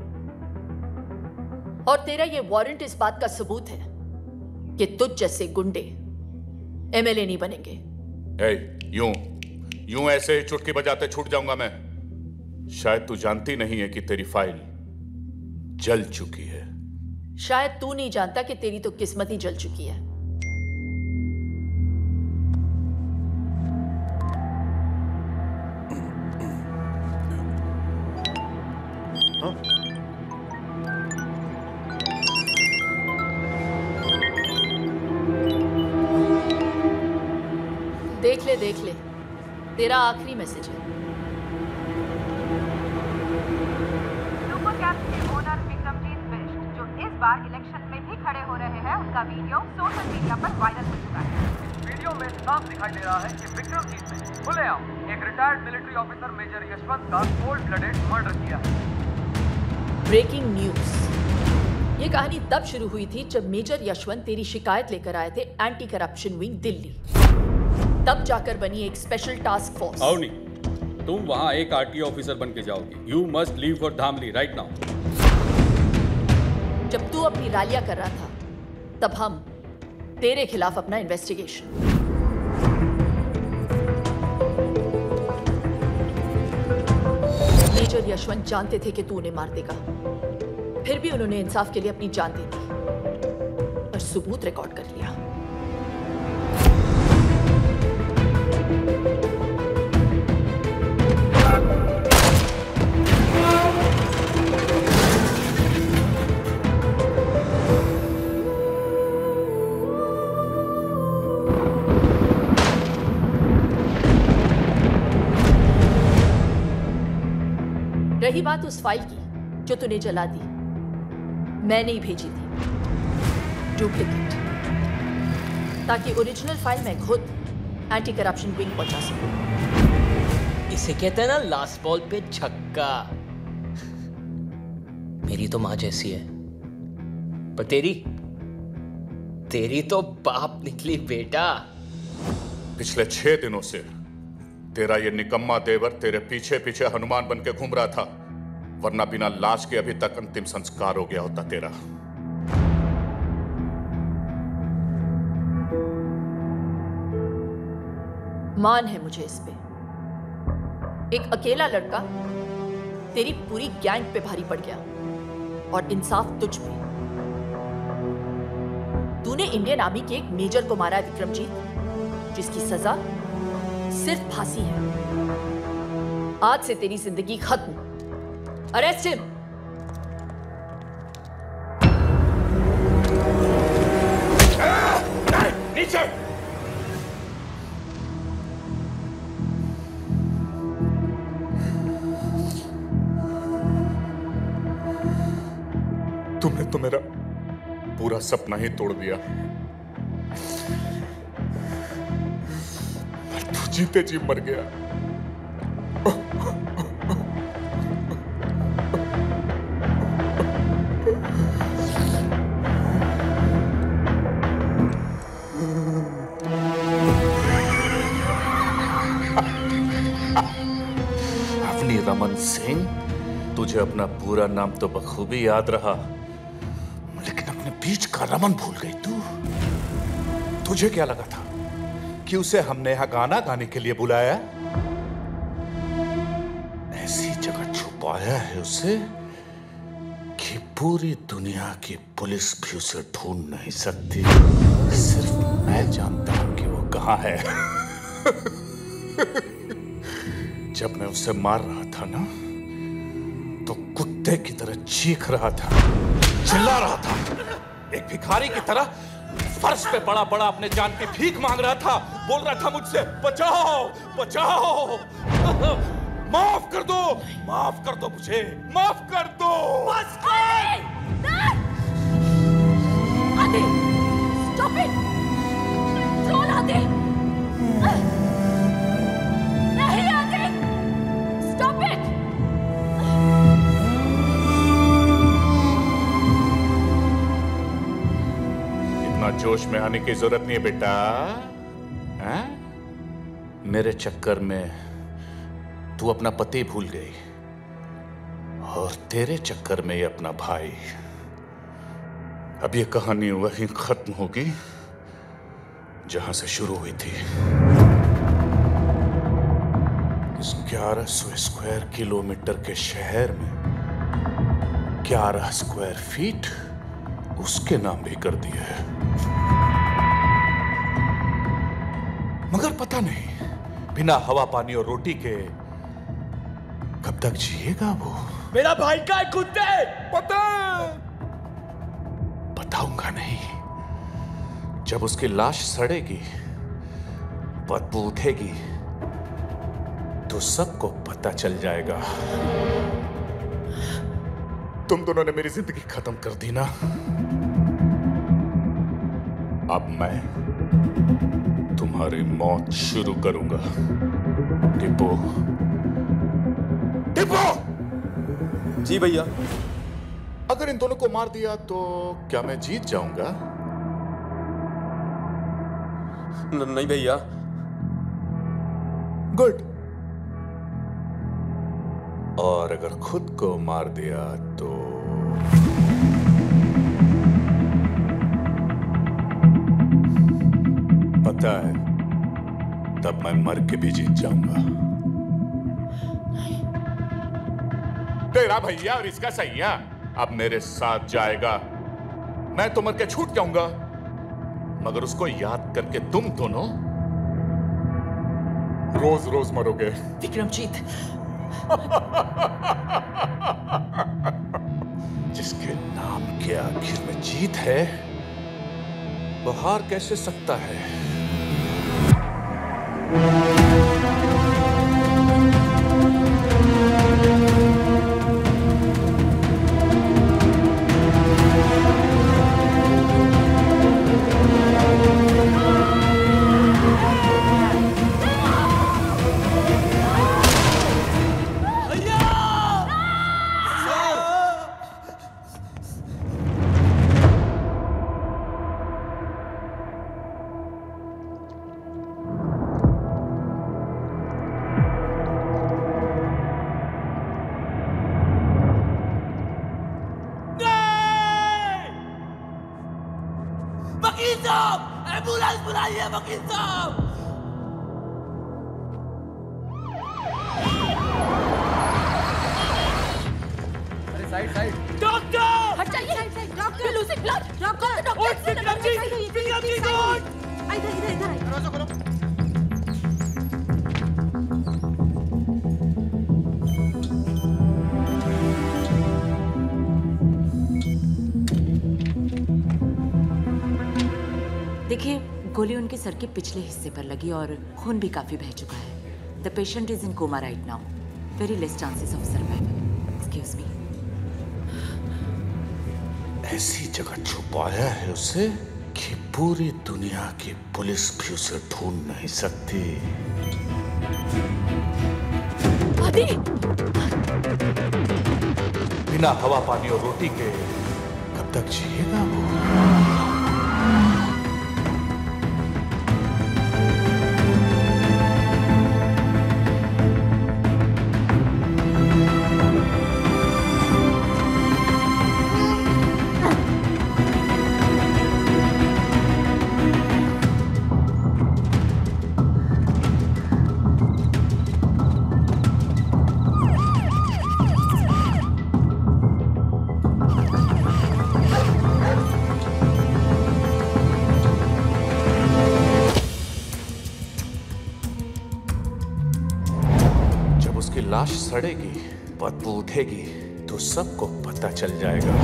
और तेरा ये वारंट इस बात का सबूत है कि तुझ जैसे गुंडे एमएलए नहीं बनेंगे। यूं ऐसे ही चुटकी बजाते छूट जाऊंगा मैं? शायद तू जानती नहीं है कि तेरी फाइल जल चुकी है। शायद तू नहीं जानता कि तेरी तो किस्मत ही जल चुकी है। देख ले, तेरा आखिरी मैसेज है। सुपर कैप्स के ओनर विक्रमजीत बिष्ट, जो इस बार इलेक्शन में भी खड़े हो रहे हैं, उनका वीडियो सोशल मीडिया पर वायरल हो चुका है। वीडियो में साफ दिखाई दे रहा है कि विक्रमजीत ने खुलेआम एक retired military officer major Yashwant का कोल्ड ब्लडेड मर्डर किया है। Breaking news. ये कहानी तब शुरू हुई थी जब मेजर यशवंत तेरी शिकायत लेकर आए थे एंटी करप्शन विंग दिल्ली। तब जाकर बनी एक स्पेशल टास्क फोर्स। अवनी, तुम वहां एक आरटीओ ऑफिसर बन के जाओगी। You must leave for Dhamli right now. जब तू अपनी रैलियां कर रहा था, तब हम तेरे खिलाफ अपना इन्वेस्टिगेशन। मेजर यशवंत जानते थे कि तू उन्हें मार देगा, फिर भी उन्होंने इंसाफ के लिए अपनी जान दे दी और सबूत रिकॉर्ड कर लिया। रही बात उस फाइल की जो तूने जला दी, मैंने ही भेजी थी डुप्लीकेट, ताकि ओरिजिनल फाइल मैं खुद एंटी करप्शन विंग पहुंचा सकूं। इसे कहते हैं ना लास्ट बॉल पे छक्का। मेरी तो मां जैसी है, पर तेरी तो बाप निकली बेटा। पिछले 6 दिनों से तेरा ये निकम्मा देवर तेरे पीछे पीछे हनुमान बन के घूम रहा था, वरना बिना लाश के अभी तक अंतिम संस्कार हो गया होता तेरा। मान है मुझे इस पे। एक अकेला लड़का तेरी पूरी गैंग पे भारी पड़ गया और इंसाफ तुझ पे। तूने इंडियन आर्मी के एक मेजर को मारा है विक्रमजीत, जिसकी सजा सिर्फ फांसी है। आज से तेरी जिंदगी खत्म। Arrest him. नीचे। तुमने तो मेरा पूरा सपना ही तोड़ दिया। तू जीते जी मर गया। अवनी रमन सिंह, तुझे अपना पूरा नाम तो बखूबी याद रहा, लेकिन अपने बीच का रमन भूल गई तू। तुझे क्या लगा था कि उसे हमने यहां गाना गाने के लिए बुलाया? ऐसी जगह छुपाया है उसे कि पूरी दुनिया की पुलिस भी उसे ढूंढ नहीं सकती। सिर्फ मैं जानता हूं कि वो कहां है। जब मैं उसे मार रहा था ना, तो कुत्ते की तरह चीख रहा था, चिल्ला रहा था, एक भिखारी की तरह फर्श पे पड़ा पड़ा अपने जान की भीख मांग रहा था, बोल रहा था मुझसे बचाओ बचाओ, माफ कर दो मुझे, माफ कर दो। बस आदि, स्टॉप इट, कंट्रोल आदि, नहीं आदि, स्टॉप इट। जोश में आने की जरूरत नहीं है बेटा। हैं? मेरे चक्कर में तू अपना पति भूल गई और तेरे चक्कर में ये अपना भाई। अब ये कहानी वहीं खत्म होगी जहां से शुरू हुई थी। इस 1100 स्क्वायर किलोमीटर के शहर में 11 स्क्वायर फीट उसके नाम भी कर दिए है। मगर पता नहीं बिना हवा पानी और रोटी के कब तक जिएगा वो। मेरा भाई का है कुत्ते। बताऊंगा नहीं। जब उसकी लाश सड़ेगी, बदबू उठेगी, तो सबको पता चल जाएगा। तुम दोनों ने मेरी जिंदगी खत्म कर दी ना। अब मैं तुम्हारी मौत शुरू करूंगा। टिप्पो, टिप्पो! जी भैया। अगर इन दोनों को मार दिया तो क्या मैं जीत जाऊंगा? नहीं भैया। गुड। और अगर खुद को मार दिया तो पता है, तब मैं मर के भी जीत जाऊंगा। तेरा भैया और इसका सैया अब मेरे साथ जाएगा। मैं तो मर के छूट जाऊंगा, मगर उसको याद करके तुम दोनों रोज रोज मरोगे। विक्रमजीत। जिसके नाम के आखिर में जीत है, वो हार कैसे सकता है? वकील साहब, एम्बुलेंस बुलाइए वकील साहब। अरे साइड साइड। डॉक्टर! हट जाइए। Doctor losing blood. डॉक्टर उठ विक्रमजीत, विक्रमजीत उठ। इधर इधर इधर। दरवाजा खोलो। देखिए, गोली उनके सर के पिछले हिस्से पर लगी और खून भी काफी बह चुका है। The patient is in coma right now. Very less chances of survival. Excuse me. ऐसी जगह छुपाया है उसे कि पूरी दुनिया की पुलिस भी उसे ढूंढ नहीं सकती। आदि! बिना हवा पानी और रोटी के कब तक जिएगा वो? लाश सड़ेगी, बदबू उठेगी, तो सबको पता चल जाएगा।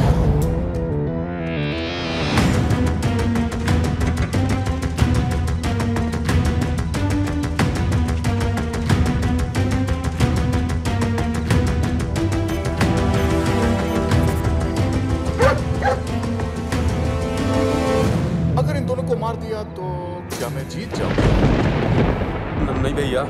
अगर इन दोनों को मार दिया तो क्या मैं जीत जाऊंगा? नहीं भैया।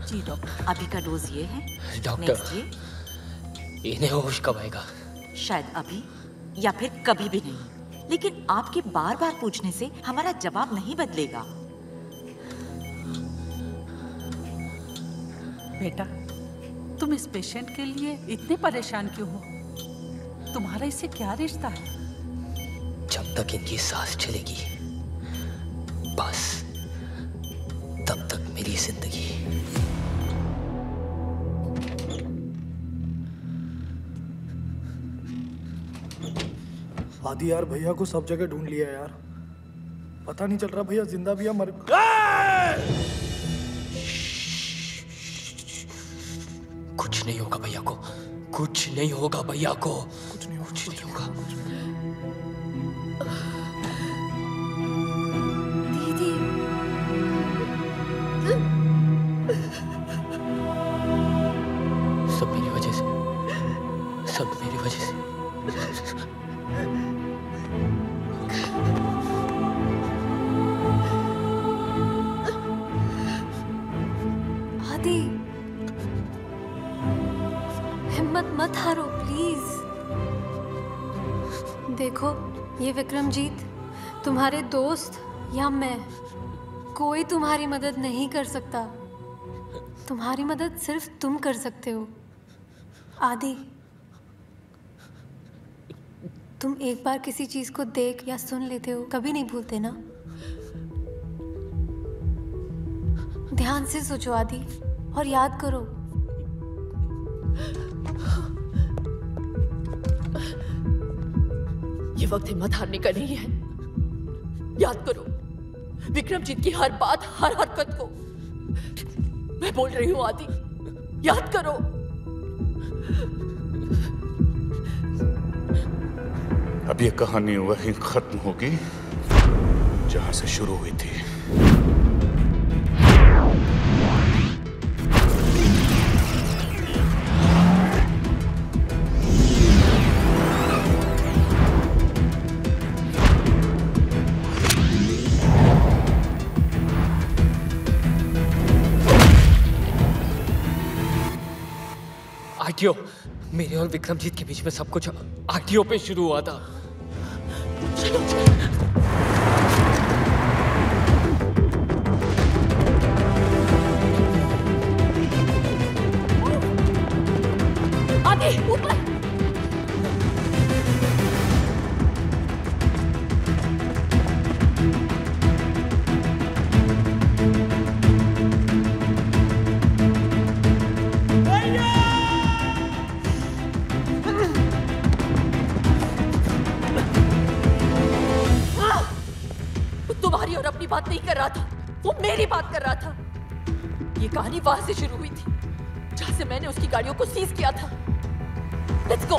जी डॉक्टर। अभी का डोज ये है। डॉक्टर, नेक्स्ट ये। इन्हें होश कब आएगा? शायद अभी या फिर कभी भी नहीं, लेकिन आपके बार बार पूछने से हमारा जवाब नहीं बदलेगा। बेटा, तुम इस पेशेंट के लिए इतने परेशान क्यों हो? तुम्हारा इससे क्या रिश्ता है? जब तक इनकी सांस चलेगी, बस तब तक मेरी जिंदगी। आदि यार, भैया को सब जगह ढूंढ लिया यार, पता नहीं चल रहा भैया जिंदा भी या मर। कुछ नहीं होगा भैया को, कुछ नहीं होगा भैया को, कुछ नहीं होगा। दीदी, सब मेरी वजह से, सब मेरी वजह से। आदि, हिम्मत मत हारो प्लीज। देखो, ये विक्रमजीत, तुम्हारे दोस्त या मैं, कोई तुम्हारी मदद नहीं कर सकता। तुम्हारी मदद सिर्फ तुम कर सकते हो। आदि, तुम एक बार किसी चीज को देख या सुन लेते हो, कभी नहीं भूलते ना? ध्यान से सोचो आदि, और याद करो। ये वक्त हिम्मत हारने का नहीं है। याद करो विक्रमजीत की हर बात, हर हरकत को। मैं बोल रही हूँ आदि, याद करो। अब ये कहानी वहीं खत्म होगी जहां से शुरू हुई थी। आरटीओ, मेरे और विक्रमजीत के बीच में सब कुछ आरटीओ पे शुरू हुआ था। आदि, ऊपर। तुम्हारी और अपनी बात नहीं कर रहा था, वो मेरी बात कर रहा था। ये कहानी वहां से शुरू हुई थी जहां से मैंने उसकी गाड़ियों को सीज किया था। Let's go.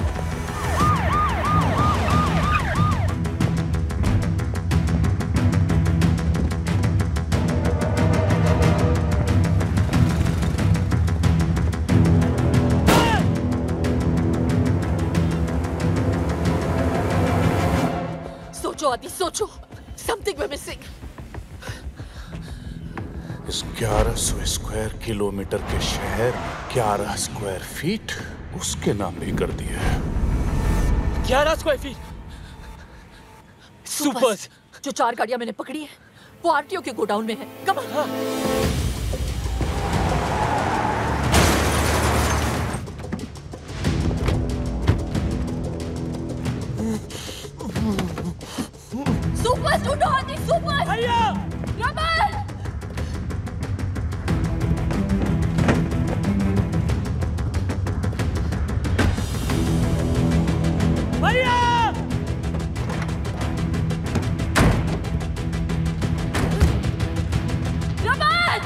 सोचो आदि, सोचो। Something we're missing. इस 1100 स्क्वायर किलोमीटर के शहर 11 स्क्वायर फीट उसके नाम भी कर दिया है। 11 स्क्वायर फीट सुपर्स। जो 4 गाड़ियां मैंने पकड़ी है वो आरटीओ के गोडाउन में है। Come on. सुपर ढूंढो आदि, सुपर। भैया, रमन। भैया, रमन।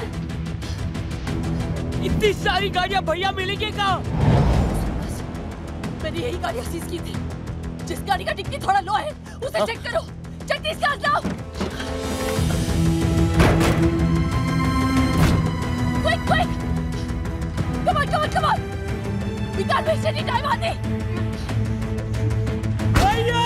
इतनी सारी गाड़ियां भैया मिलेंगे कहाँ? मैंने यही गाड़ियां सीज की थी। जिस गाड़ी का डिक्की थोड़ा लो है उसे चेक करो। जल्दी इसका लाओ। Quick, quick! Come on, come on, come on! We can't waste any time, Adi! भैया!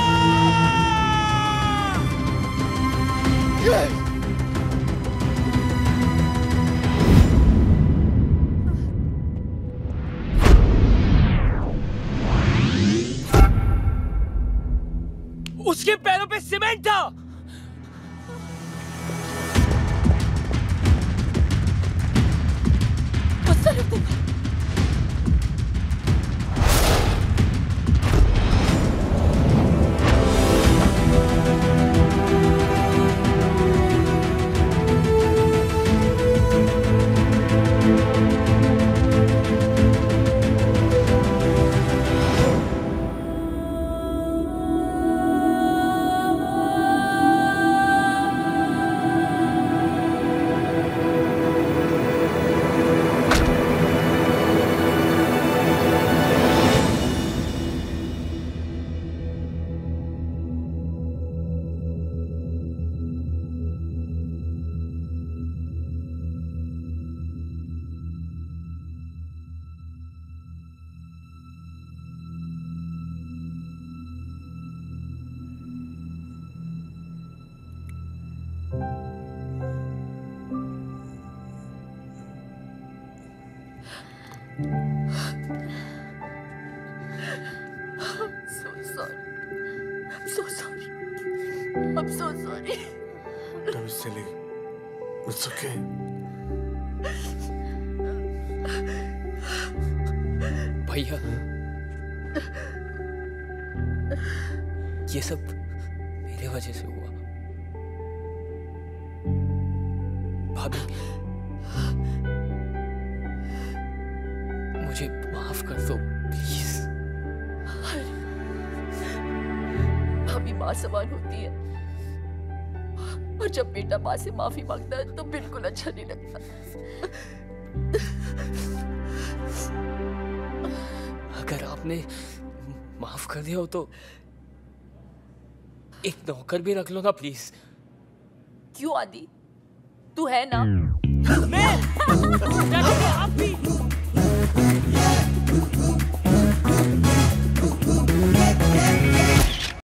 उसके पैरों पे सीमेंट था। I'm so sorry. Don't be silly. It's okay. भैया, ये सब मेरे वजह से हुआ। भाभी, मुझे माफ कर दो प्लीज। भाभी माँ समान होती है, और जब बेटा माँ से माफी मांगता है तो बिल्कुल अच्छा नहीं लगता। अगर आपने माफ कर दिया हो तो एक नौकर भी रख लो ना प्लीज। क्यों आदि, तू है ना? मैं आप भी